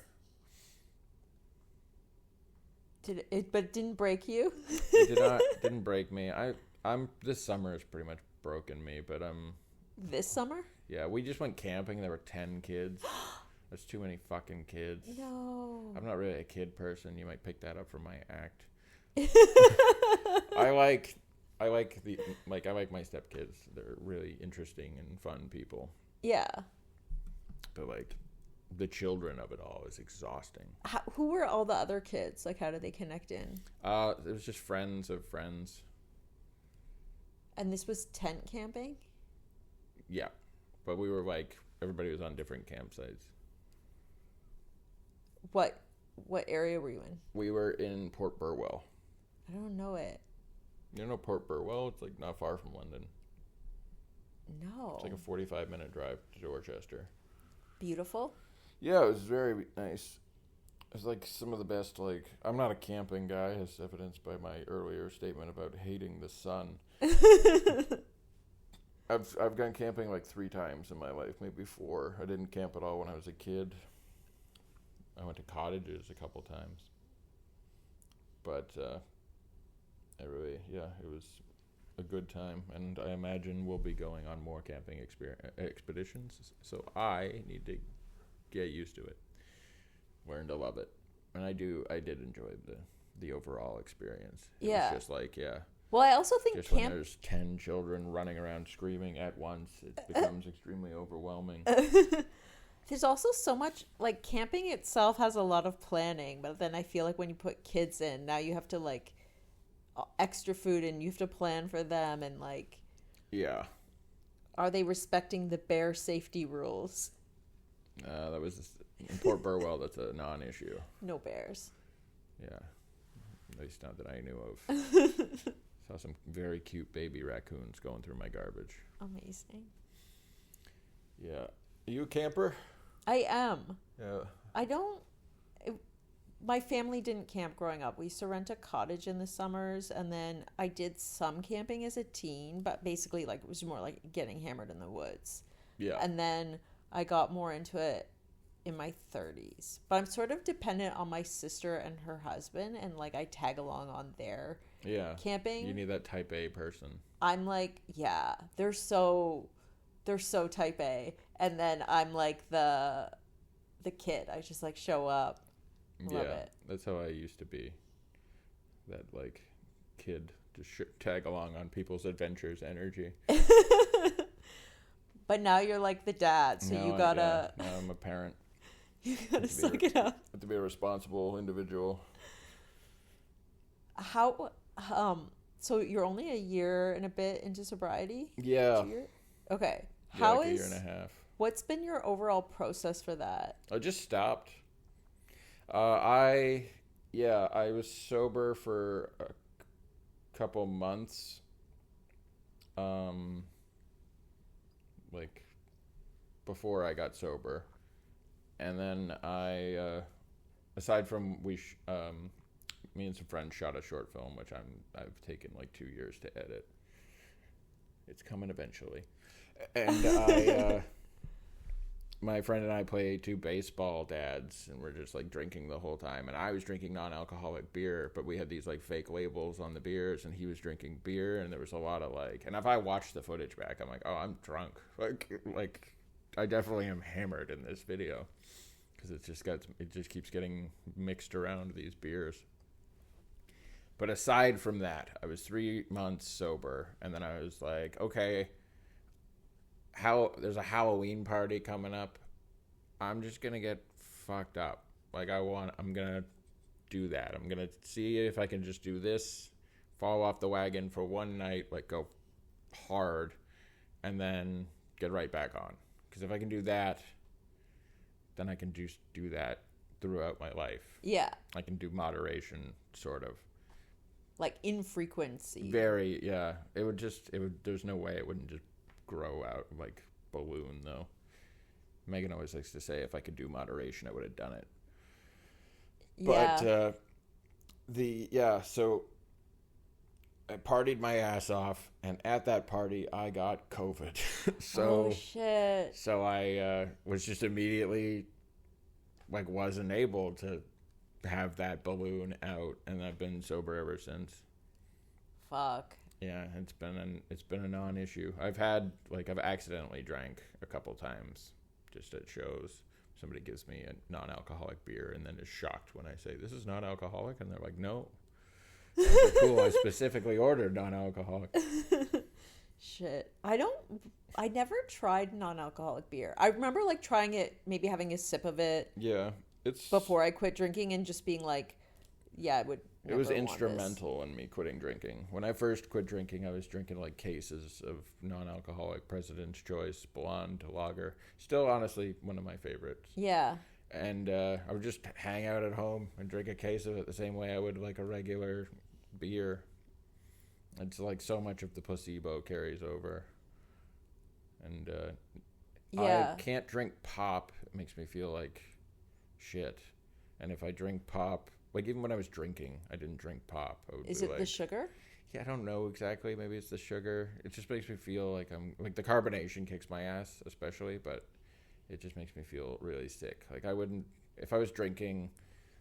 But it didn't break you? It didn't break me. I'm this summer has pretty much broken me, but This summer? yeah, we just went camping. There were 10 kids. That's too many fucking kids. No. I'm not really a kid person. You might pick that up from my act. I like my stepkids. They're really interesting and fun people. Yeah. But like the children of it all is exhausting. Who were all the other kids? Like, how did they connect in? It was just friends of friends. And this was tent camping? Yeah. But we were like, everybody was on different campsites. What area were you in? We were in Port Burwell. I don't know it. You know Port Burwell? It's like not far from London. No. It's like a 45-minute drive to Dorchester. Beautiful? Yeah, it was very nice. It was like some of the best, like, I'm not a camping guy, as evidenced by my earlier statement about hating the sun. I've gone camping like 3 times in my life, maybe 4. I didn't camp at all when I was a kid. I went to cottages a couple times. But it was a good time, and I imagine we'll be going on more camping expeditions, so I need to get used to it, learn to love it. And I did enjoy the overall experience. It was just like, well, I also think just when there's 10 children running around screaming at once, it becomes extremely overwhelming. There's also so much, like, camping itself has a lot of planning, but then I feel like when you put kids in, now you have to, like, extra food, and you have to plan for them, and, like, yeah, are they respecting the bear safety rules? That was in Port Burwell. That's a non-issue. No bears. Yeah, at least not that I knew of. Saw some very cute baby raccoons going through my garbage. Amazing. Yeah. Are you a camper? I am. Yeah. My family didn't camp growing up. We used to rent a cottage in the summers, and then I did some camping as a teen, but basically, like, it was more like getting hammered in the woods. Yeah. And then I got more into it in my 30s. But I'm sort of dependent on my sister and her husband, and, like, I tag along on their camping. You need that type A person. I'm like, yeah, they're so type A. And then I'm like the kid. I just, like, show up. Love it. That's how I used to be. That, like, kid just tag along on people's adventures energy. But now you're like the dad, so you gotta. Now I'm a parent. You gotta suck it up. Have to be a responsible individual. How? So you're only a year and a bit into sobriety? Yeah. Okay. Yeah, like a year and a half. What's been your overall process for that? I just stopped. I was sober for a couple months. Like before I got sober, and then I, aside from me and some friends shot a short film, which I've taken like 2 years to edit. It's coming eventually, and my friend and I play 2 baseball dads, and we're just like drinking the whole time. And I was drinking non-alcoholic beer, but we had these like fake labels on the beers, and he was drinking beer, and there was a lot of like. And if I watch the footage back, I'm like, oh, I'm drunk. Like I definitely am hammered in this video, because it just keeps getting mixed around these beers. But aside from that, I was 3 months sober, and then I was like, okay, there's a Halloween party coming up. I'm just gonna get fucked up. Like I'm gonna do that. I'm gonna see if I can just do this, fall off the wagon for one night, like go hard, and then get right back on. Because if I can do that, then I can just do that throughout my life. Yeah. I can do moderation, sort of. Like infrequency. Very, yeah. There's no way it wouldn't just grow out like balloon, though. Megan always likes to say if I could do moderation, I would have done it. Yeah. But, so I partied my ass off, and at that party, I got COVID. Oh, shit. So I was just immediately, like, wasn't able to have that balloon out, and I've been sober ever since. Fuck. Yeah, it's been a non-issue. I've accidentally drank a couple times just at shows. Somebody gives me a non-alcoholic beer and then is shocked when I say, this is non-alcoholic, and they're like, no. Like, cool, I specifically ordered non-alcoholic. Shit. I never tried non-alcoholic beer. I remember like trying it, maybe having a sip of it. Yeah. Before I quit drinking and just being like, yeah, I would never It was want instrumental in me quitting drinking. When I first quit drinking, I was drinking like cases of non-alcoholic President's Choice, blonde, lager. Still, honestly, one of my favorites. Yeah. And I would just hang out at home and drink a case of it the same way I would like a regular beer. It's like so much of the placebo carries over. And Yeah. I can't drink pop. It makes me feel like shit. And if I drink pop, like even when I was drinking, I didn't drink pop. Is it the sugar? Yeah, I don't know exactly. Maybe it's the sugar. It just makes me feel like I'm like the carbonation kicks my ass, especially, but it just makes me feel really sick. Like I wouldn't, if I was drinking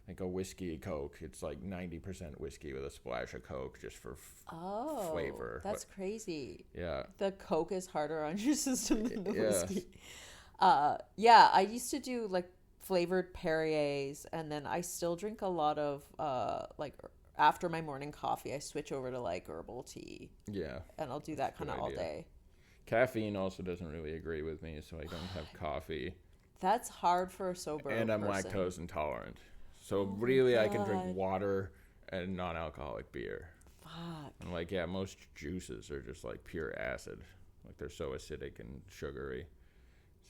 like a whiskey Coke, it's like 90% whiskey with a splash of Coke just for flavor. That's crazy. Yeah. The Coke is harder on your system than the Yeah. whiskey. Yeah, I used to do like flavored Perriers, and then I still drink a lot of like after my morning coffee, I switch over to like herbal tea. Yeah. And I'll do that kind of all day. Caffeine also doesn't really agree with me, so I don't have coffee. That's hard for a sober And I'm person. lactose intolerant. So really I can drink water and non-alcoholic beer. Fuck. And like, yeah, most juices are just like pure acid. Like they're so acidic and sugary.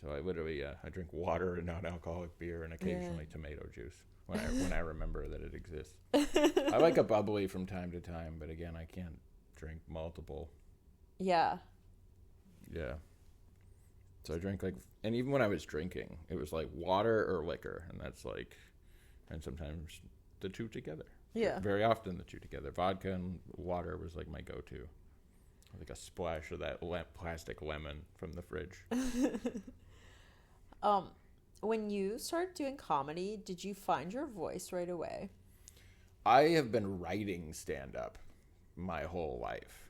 So I literally, I drink water and non-alcoholic beer and occasionally tomato juice when I remember that it exists. I like a bubbly from time to time, but again, I can't drink multiple. Yeah. Yeah. So I drink like, and even when I was drinking, it was like water or liquor, and that's like, and sometimes the two together. Yeah. Very often the two together. Vodka and water was like my go-to. Like a splash of that plastic lemon from the fridge. When you started doing comedy, did you find your voice right away? I have been writing stand-up my whole life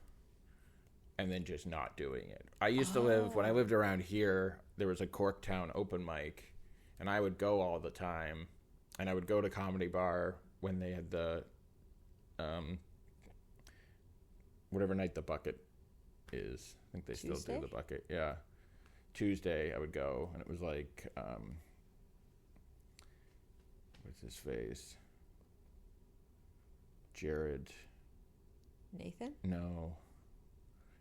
and then just not doing it. I used to live, when I lived around here, there was a Corktown open mic, and I would go all the time, and I would go to Comedy Bar when they had the, whatever night the bucket is. I think they Tuesday? still do the bucket. Yeah. Tuesday I would go, and it was like, what's his face? Jared. Nathan? No.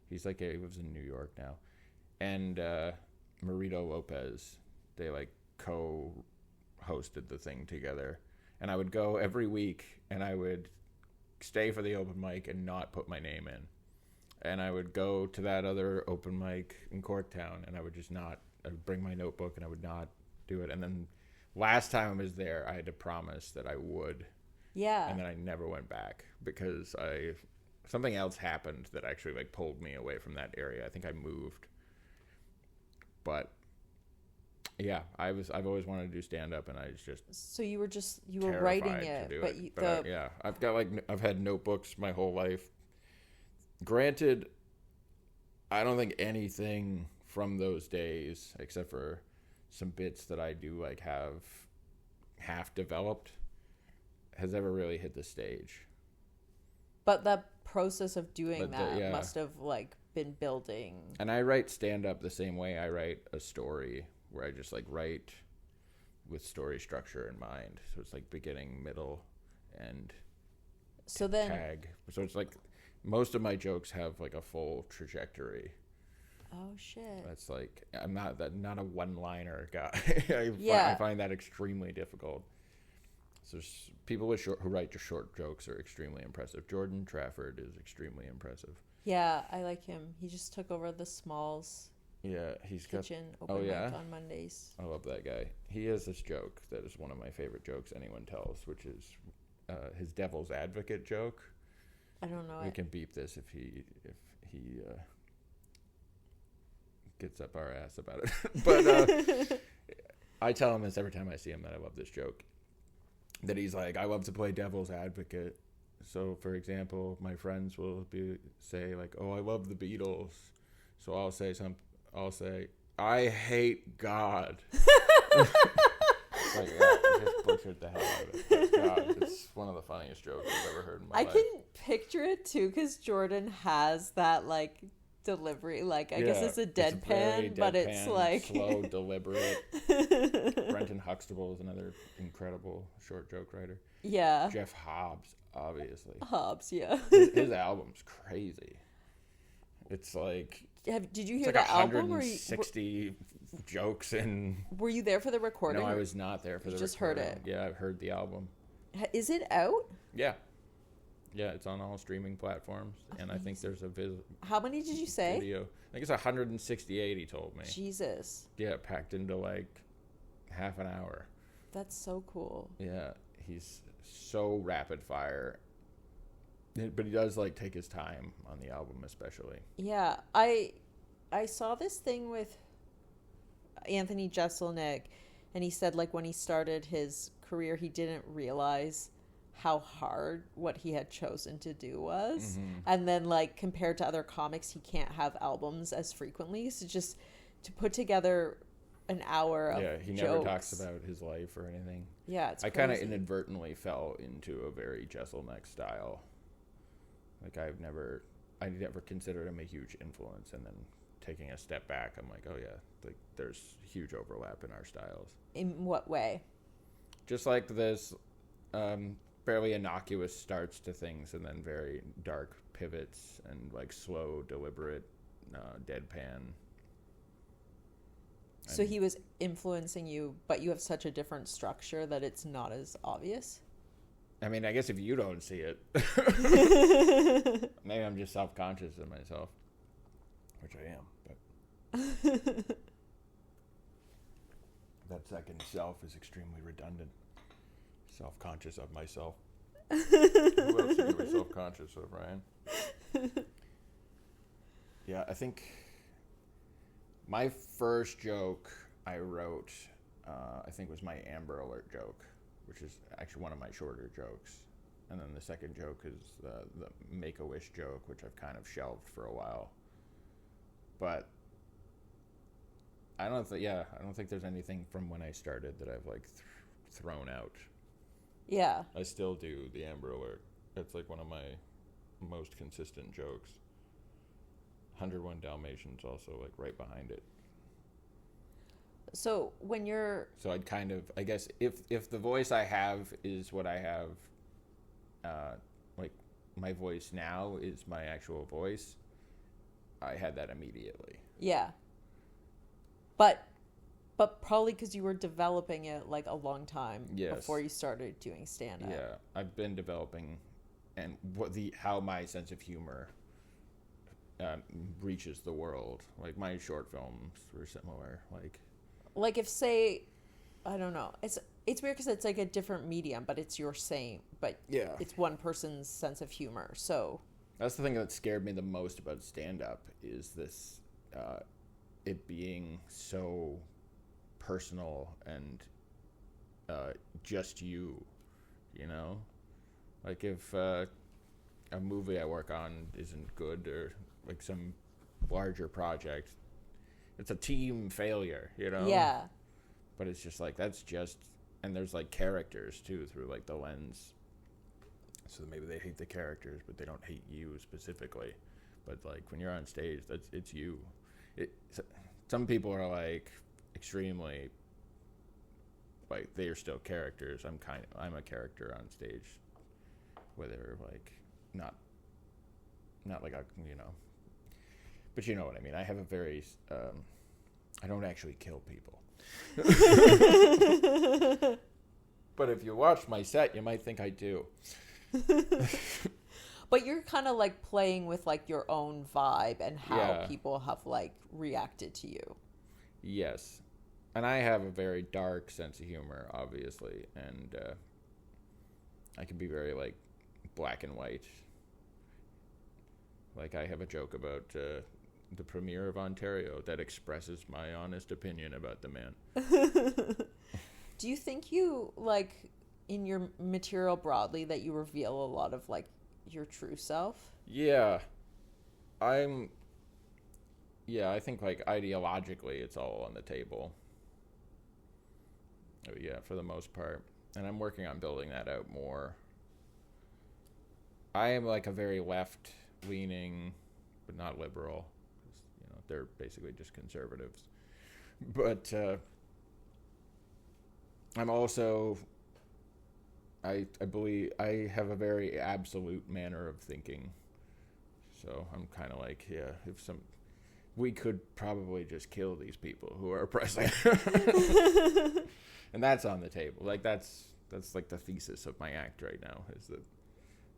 He's like, he lives in New York now. And Marito Lopez, they like co-hosted the thing together. And I would go every week, and I would stay for the open mic and not put my name in. And I would go to that other open mic in Corktown, and I would just not, I would bring my notebook, and I would not do it. And then last time I was there, I had to promise that I would. Yeah. And then I never went back because something else happened that actually like pulled me away from that area. I think I moved. But yeah, I've always wanted to do stand up, and I was just so you were writing it, but I've had notebooks my whole life. Granted, I don't think anything from those days, except for some bits that I do like have half developed, has ever really hit the stage. But the process of doing But that must have like been building. And I write stand-up the same way I write a story, where I just like write with story structure in mind. So it's like beginning, middle, and tag. So it's like most of my jokes have like a full trajectory. Oh shit. That's like, I'm not a one-liner guy. I find that extremely difficult. So people who write just short jokes are extremely impressive. Jordan Trafford is extremely impressive. Yeah, I like him. He just took over the Smalls he's kitchen open mic on Mondays. I love that guy. He has this joke that is one of my favorite jokes anyone tells, which is his devil's advocate joke. I don't know. We can beep this if he gets up our ass about it. But I tell him this every time I see him, that I love this joke. That he's like, I love to play devil's advocate. So, for example, my friends will say like, "Oh, I love the Beatles." So I'll say, "I hate God." Like, I just butchered the hell out of it. But God, it's one of the funniest jokes I've ever heard in my life. I can picture it too, because Jordan has that like delivery. Like, I guess it's a deadpan, but it's like slow, deliberate. Brenton Huxtable is another incredible short joke writer. Yeah. Jeff Hobbs, obviously. Yeah. His album's crazy. It's like, did you hear like the album? 160 jokes in. Were you there for the recording? No, I was not there for the recording. Just heard it. Yeah, I've heard the album. Is it out? Yeah. Yeah, it's on all streaming platforms, and I think there's a How many did you say? Video. I think it's 168, he told me. Jesus. Yeah, packed into like half an hour. That's so cool. Yeah, he's so rapid fire. But he does like take his time on the album, especially. Yeah, I saw this thing with Anthony Jeselnik, and he said like when he started his career, he didn't realize how hard what he had chosen to do was. Mm-hmm. And then like compared to other comics, he can't have albums as frequently. So just to put together an hour of he jokes. never talks about his life or anything. Yeah, it's I kind of inadvertently fell into a very Jeselnik style. Like I never considered him a huge influence, and then taking a step back, I'm like, oh yeah, like there's huge overlap in our styles. In what way? Just like this fairly innocuous starts to things, and then very dark pivots, and like slow, deliberate, deadpan. So he was influencing you, but you have such a different structure that it's not as obvious? I mean, I guess if you don't see it, maybe I'm just self-conscious of myself, which I am, but that second self is extremely redundant. Self-conscious of myself. Who else should you be self-conscious of, Ryan? Yeah, I think my first joke I wrote, I think was my Amber Alert joke, which is actually one of my shorter jokes. And then the second joke is the Make-A-Wish joke, which I've kind of shelved for a while. But I don't think there's anything from when I started that I've like thrown out. Yeah. I still do the Amber Alert. It's like one of my most consistent jokes. 101 Dalmatians also like right behind it. So when you're... So I'd kind of, I guess, if the voice I have is what I have, like my voice now is my actual voice, I had that immediately. Yeah. But probably because you were developing it like a long time before you started doing stand-up. Yeah, I've been developing, and how my sense of humor reaches the world. Like my short films were similar. Like if say, I don't know, it's weird because it's like a different medium, but it's your same, but yeah, it's one person's sense of humor. So that's the thing that scared me the most about stand-up is this, it being so personal and just you know, like if a movie I work on isn't good or like some larger project, it's a team failure, you know. Yeah, but it's just like that's just, and there's like characters too through like the lens So maybe they hate the characters, but they don't hate you specifically. But like when you're on stage, it's you. Some people are like extremely like they are still characters. I'm a character on stage, whether like not like a but you know what I mean. I have a very I don't actually kill people. But if you watch my set, you might think I do. But you're kind of like playing with like your own vibe and how people have like reacted to you. Yes. And I have a very dark sense of humor, obviously, and I can be very like black and white. Like I have a joke about the Premier of Ontario that expresses my honest opinion about the man. Do you think you like in your material broadly that you reveal a lot of like your true self? Yeah. I think like ideologically it's all on the table. Yeah, for the most part. And I'm working on building that out more. I am like a very left-leaning, but not liberal. They're basically just conservatives. But I'm also, I believe, I have a very absolute manner of thinking. So I'm kind of like, we could probably just kill these people who are oppressing. And that's on the table. Like that's like the thesis of my act right now is that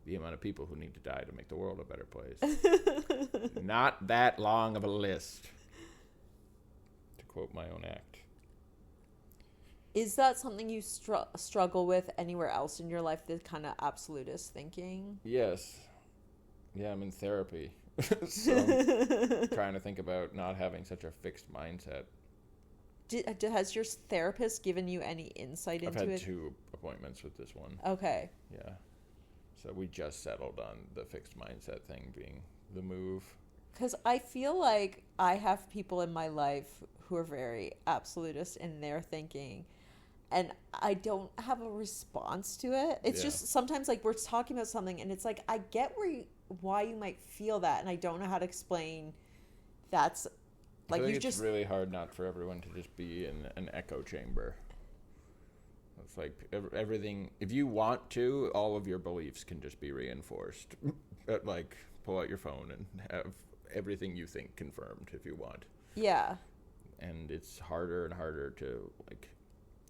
the amount of people who need to die to make the world a better place. Not that long of a list, to quote my own act. Is that something you struggle with anywhere else in your life, this kind of absolutist thinking? Yes. Yeah, I'm in therapy. So I'm trying to think about not having such a fixed mindset. Has your therapist given you any insight into it? I've had 2 appointments with this one. Okay. Yeah. So we just settled on the fixed mindset thing being the move. Because I feel like I have people in my life who are very absolutist in their thinking, and I don't have a response to it. It's just sometimes like we're talking about something, and it's like I get why you might feel that, and I don't know how to explain. That's like it's really hard not for everyone to just be in an echo chamber. It's like everything. If you want to, all of your beliefs can just be reinforced. But like, pull out your phone and have everything you think confirmed if you want. Yeah. And it's harder and harder to like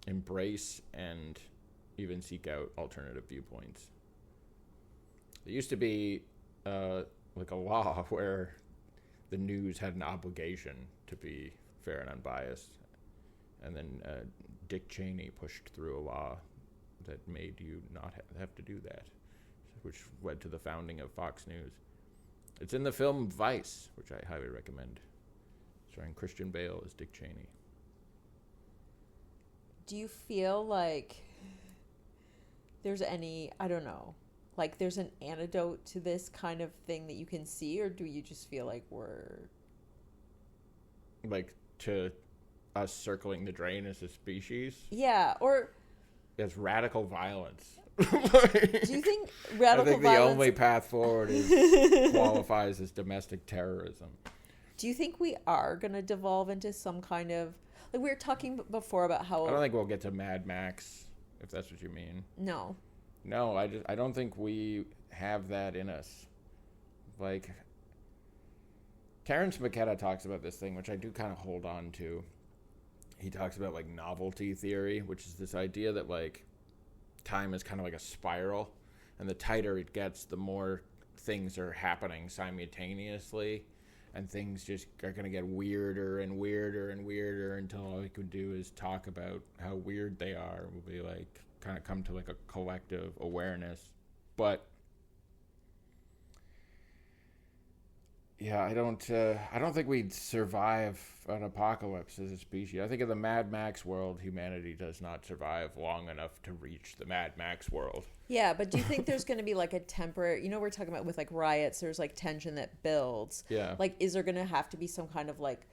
embrace and even seek out alternative viewpoints. There used to be like a law where the news had an obligation to be fair and unbiased, and then Dick Cheney pushed through a law that made you not have to do that, which led to the founding of Fox News. It's in the film Vice, which I highly recommend, starring Christian Bale as Dick Cheney. Do you feel like there's any, I don't know, like there's an antidote to this kind of thing that you can see, or do you just feel like we're like to us circling the drain as a species? Yeah, or as radical violence. Do you think radical I think violence... the only path forward qualifies as domestic terrorism. Do you think we are going to devolve into some kind of... Like we were talking before about how... I don't think we'll get to Mad Max, if that's what you mean. No. No, I don't think we have that in us. Like, Terrence McKenna talks about this thing, which I do kind of hold on to. He talks about, like, novelty theory, which is this idea that, like, time is kind of like a spiral, and the tighter it gets, the more things are happening simultaneously, and things just are going to get weirder and weirder and weirder until all we could do is talk about how weird they are. We'll be, like, kind of come to, like, a collective awareness. But yeah, I don't think we'd survive an apocalypse as a species. I think in the Mad Max world, humanity does not survive long enough to reach the Mad Max world. Yeah, but do you think there's going to be like a temporary, we're talking about with like riots, there's like tension that builds. Yeah. Like, is there going to have to be some kind of like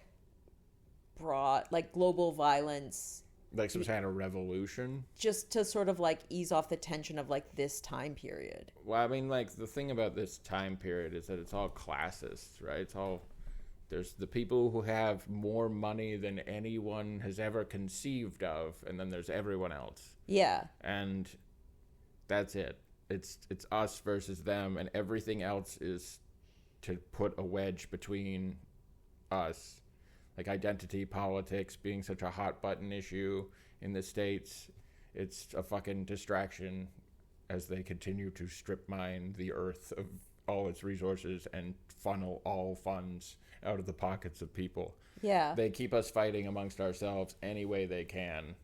broad, like global violence Like some kind of revolution? Just to sort of like ease off the tension of like this time period. Well, I mean, like the thing about this time period is that it's all classist, right? It's all, there's the people who have more money than anyone has ever conceived of, and then there's everyone else. Yeah. And that's it. It's us versus them, and everything else is to put a wedge between us. Like identity politics being such a hot button issue in the States, it's a fucking distraction as they continue to strip mine the earth of all its resources and funnel all funds out of the pockets of people. Yeah. They keep us fighting amongst ourselves any way they can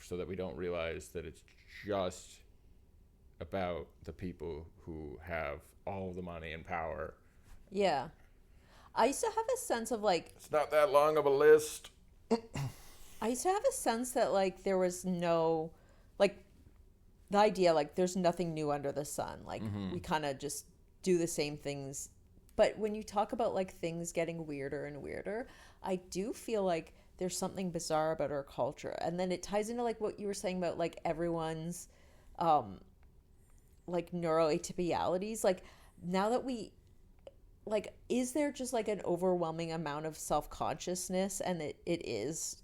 so that we don't realize that it's just about the people who have all the money and power. Yeah. I used to have a sense of like... It's not that long of a list. I used to have a sense that like there was no... Like the idea like there's nothing new under the sun. Like we kind of just do the same things. But when you talk about like things getting weirder and weirder, I do feel like there's something bizarre about our culture. And then it ties into like what you were saying about like everyone's like neuroatypialities. Like now that we... Like, is there just like an overwhelming amount of self-consciousness and it is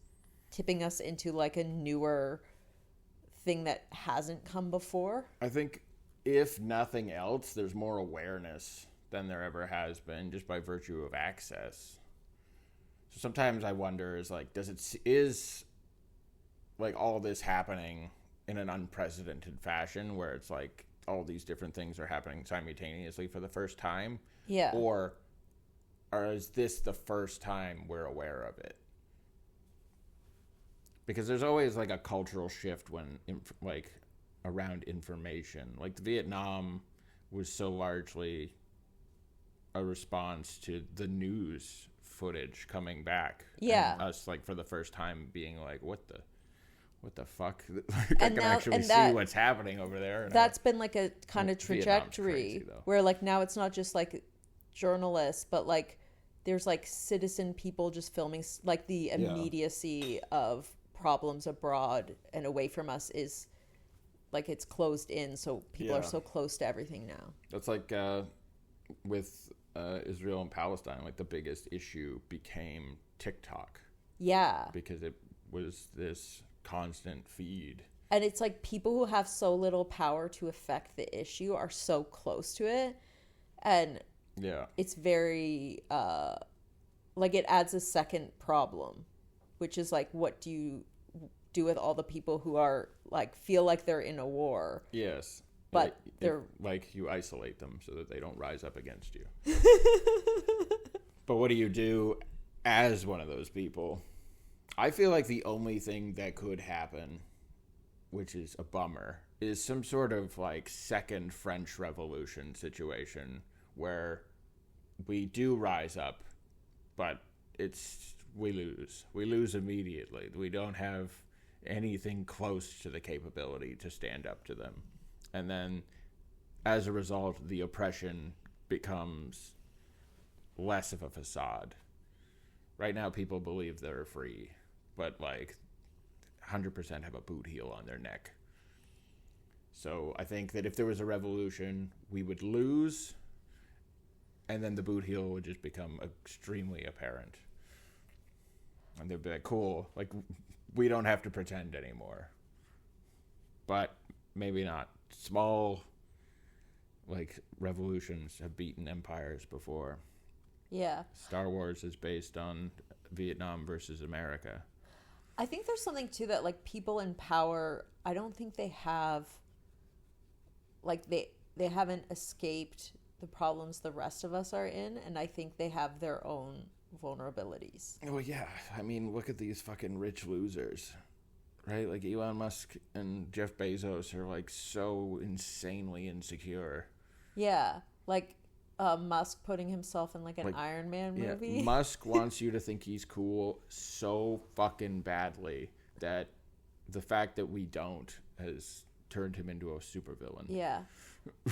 tipping us into like a newer thing that hasn't come before? I think if nothing else, there's more awareness than there ever has been just by virtue of access. So sometimes I wonder is like all this happening in an unprecedented fashion where it's like all these different things are happening simultaneously for the first time? Yeah. Or is this the first time we're aware of it? Because there's always like a cultural shift when like around information. Like Vietnam was so largely a response to the news footage coming back. Yeah. And us like for the first time being like, what the fuck? Like, I can now, actually see what's happening over there. That's been like a kind of trajectory crazy, where like now it's not just like journalists, but like there's like citizen people just filming. Like the immediacy of problems abroad and away from us is like it's closed in, so people are so close to everything now. That's like with Israel and Palestine, like the biggest issue became TikTok. Yeah. Because it was this constant feed. And it's like people who have so little power to affect the issue are so close to it. And yeah, it's very, like it adds a second problem, which is like, what do you do with all the people who are like, feel like they're in a war? Yes. But they're like you isolate them so that they don't rise up against you. But what do you do as one of those people? I feel like the only thing that could happen, which is a bummer, is some sort of like second French Revolution situation where we do rise up, but we lose. We lose immediately. We don't have anything close to the capability to stand up to them. And then as a result, the oppression becomes less of a facade. Right now, people believe they're free, but like 100% have a boot heel on their neck. So I think that if there was a revolution, we would lose, and then the boot heel would just become extremely apparent. And they'd be like, cool, like we don't have to pretend anymore. But maybe not. Small, like, revolutions have beaten empires before. Yeah. Star Wars is based on Vietnam versus America. I think there's something too that like people in power, I don't think they have, like they haven't escaped the problems the rest of us are in, and I think they have their own vulnerabilities. Well, yeah. I mean, look at these fucking rich losers, right? Like Elon Musk and Jeff Bezos are like so insanely insecure. Yeah. Like Musk putting himself in like an Iron Man movie. Yeah, Musk wants you to think he's cool so fucking badly that the fact that we don't has turned him into a supervillain. Yeah.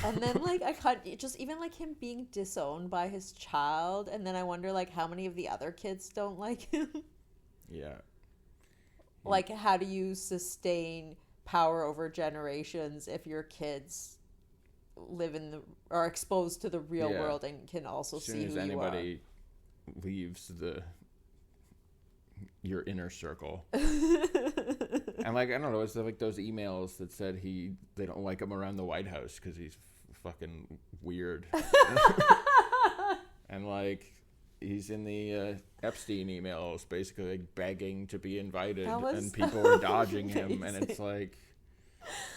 And then like I can't just even like him being disowned by his child, and then I wonder like how many of the other kids don't like him. Yeah. Like, how do you sustain power over generations if your kids live in the are exposed to the real world and can also see who you are? As soon as anybody leaves your inner circle. And like, I don't know, it's like those emails that said they don't like him around the White House because he's fucking weird. And like, he's in the Epstein emails basically like begging to be invited, and people are dodging him. And it's like,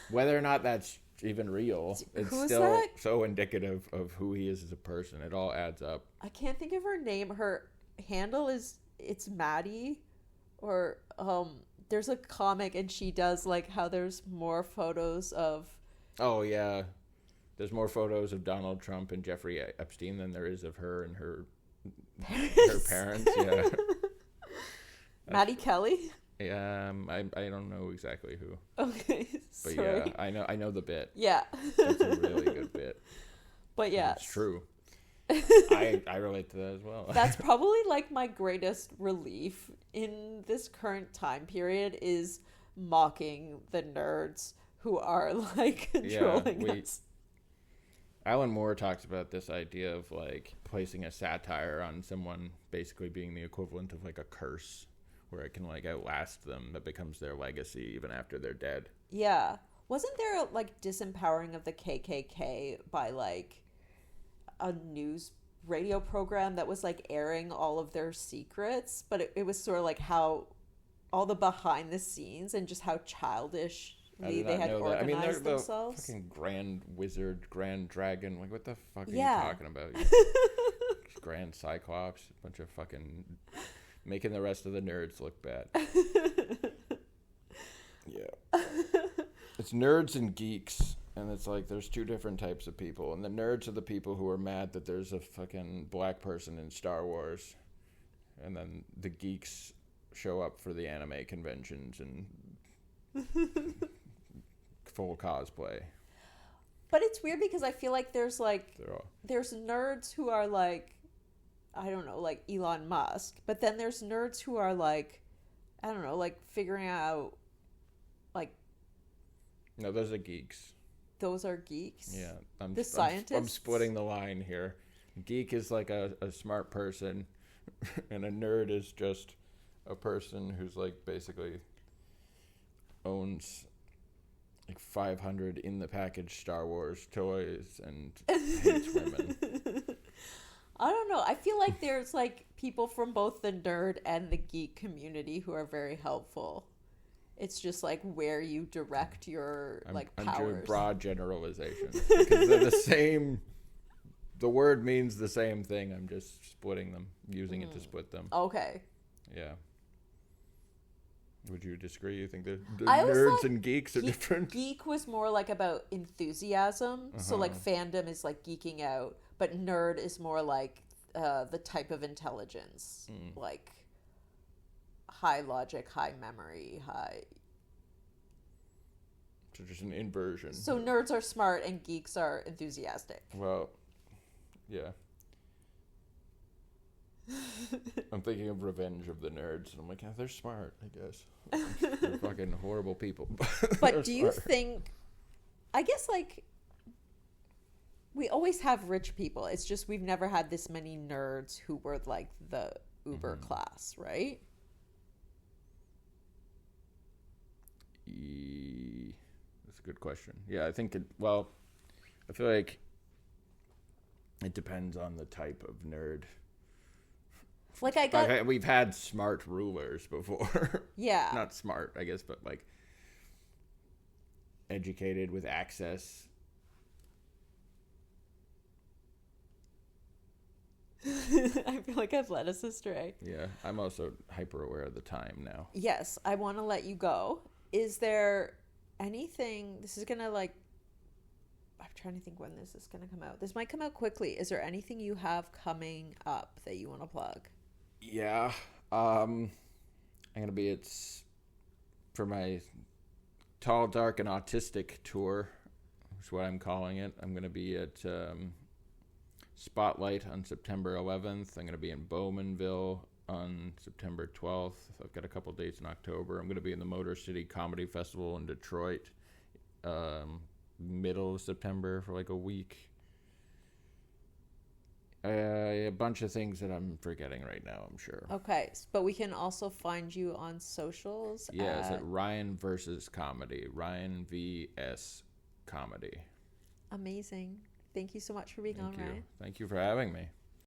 whether or not that's even real, it's still so indicative of who he is as a person. It all adds up. I can't think of her name. Her handle it's Maddie, or there's a comic and she does like how there's more photos of. Oh yeah, there's more photos of Donald Trump and Jeffrey Epstein than there is of her and her parents. Yeah. Maddie Kelly. Yeah, I don't know exactly who. Okay, but sorry. yeah, I know the bit. Yeah, it's a really good bit. But yeah, it's true. I relate to that as well. That's probably like my greatest relief in this current time period is mocking the nerds who are like controlling us. Alan Moore talks about this idea of like placing a satire on someone basically being the equivalent of like a curse, where it can like outlast them, that becomes their legacy even after they're dead. Yeah. Wasn't there like disempowering of the KKK by like a news radio program that was like airing all of their secrets, but it was sort of like how all the behind the scenes and just how childishly they had organized themselves. The fucking grand wizard, grand dragon, like what the fuck are you talking about? Grand cyclops, a bunch of fucking making the rest of the nerds look bad. Yeah. It's nerds and geeks. And it's like there's two different types of people. And the nerds are the people who are mad that there's a fucking black person in Star Wars. And then the geeks show up for the anime conventions and full cosplay. But it's weird because I feel like there's nerds who are like, I don't know, like Elon Musk. But then there's nerds who are like, I don't know, like figuring out like. No, those are geeks. Those are geeks? Yeah. The scientists? I'm splitting the line here. Geek is like a smart person, and a nerd is just a person who's like basically owns like 500 in the package Star Wars toys and hates women. I don't know. I feel like there's like people from both the nerd and the geek community who are very helpful. It's just like where you direct your powers. I'm doing broad generalizations because they're the same. The word means the same thing. I'm just splitting them, using it to split them. Okay. Yeah. Would you disagree? You think the nerds and geeks are different? Geek was more like about enthusiasm. So like fandom is like geeking out, but nerd is more like the type of intelligence, like high logic, high memory, high. So just an inversion. So nerds are smart and geeks are enthusiastic. Well, yeah. I'm thinking of Revenge of the Nerds, and I'm like, yeah, they're smart, I guess. They're fucking horrible people. But do you think, I guess like, we always have rich people. It's just we've never had this many nerds who were like the uber class, right? That's a good question. Yeah, I think I feel like it depends on the type of nerd. Like we've had smart rulers before. Yeah. Not smart, I guess, but like educated with access. I feel like I've led us astray. Yeah, I'm also hyper aware of the time now. Yes, I want to let you go. Is there anything, this is going to like, I'm trying to think when this is going to come out. This might come out quickly. Is there anything you have coming up that you want to plug? Yeah. I'm going to be for my Tall, Dark, and Autistic tour, which is what I'm calling it. I'm going to be at Spotlight on September 11th. I'm going to be in Bowmanville on September 12th. I've got a couple dates in October. I'm going to be in the Motor City Comedy Festival in Detroit, middle of September for like a week. A bunch of things that I'm forgetting right now, I'm sure. Okay, but we can also find you on socials. Yeah, it's at Ryan versus Comedy. Ryan VS Comedy. Amazing. Thank you so much for being on, Ryan. Thank you for having me.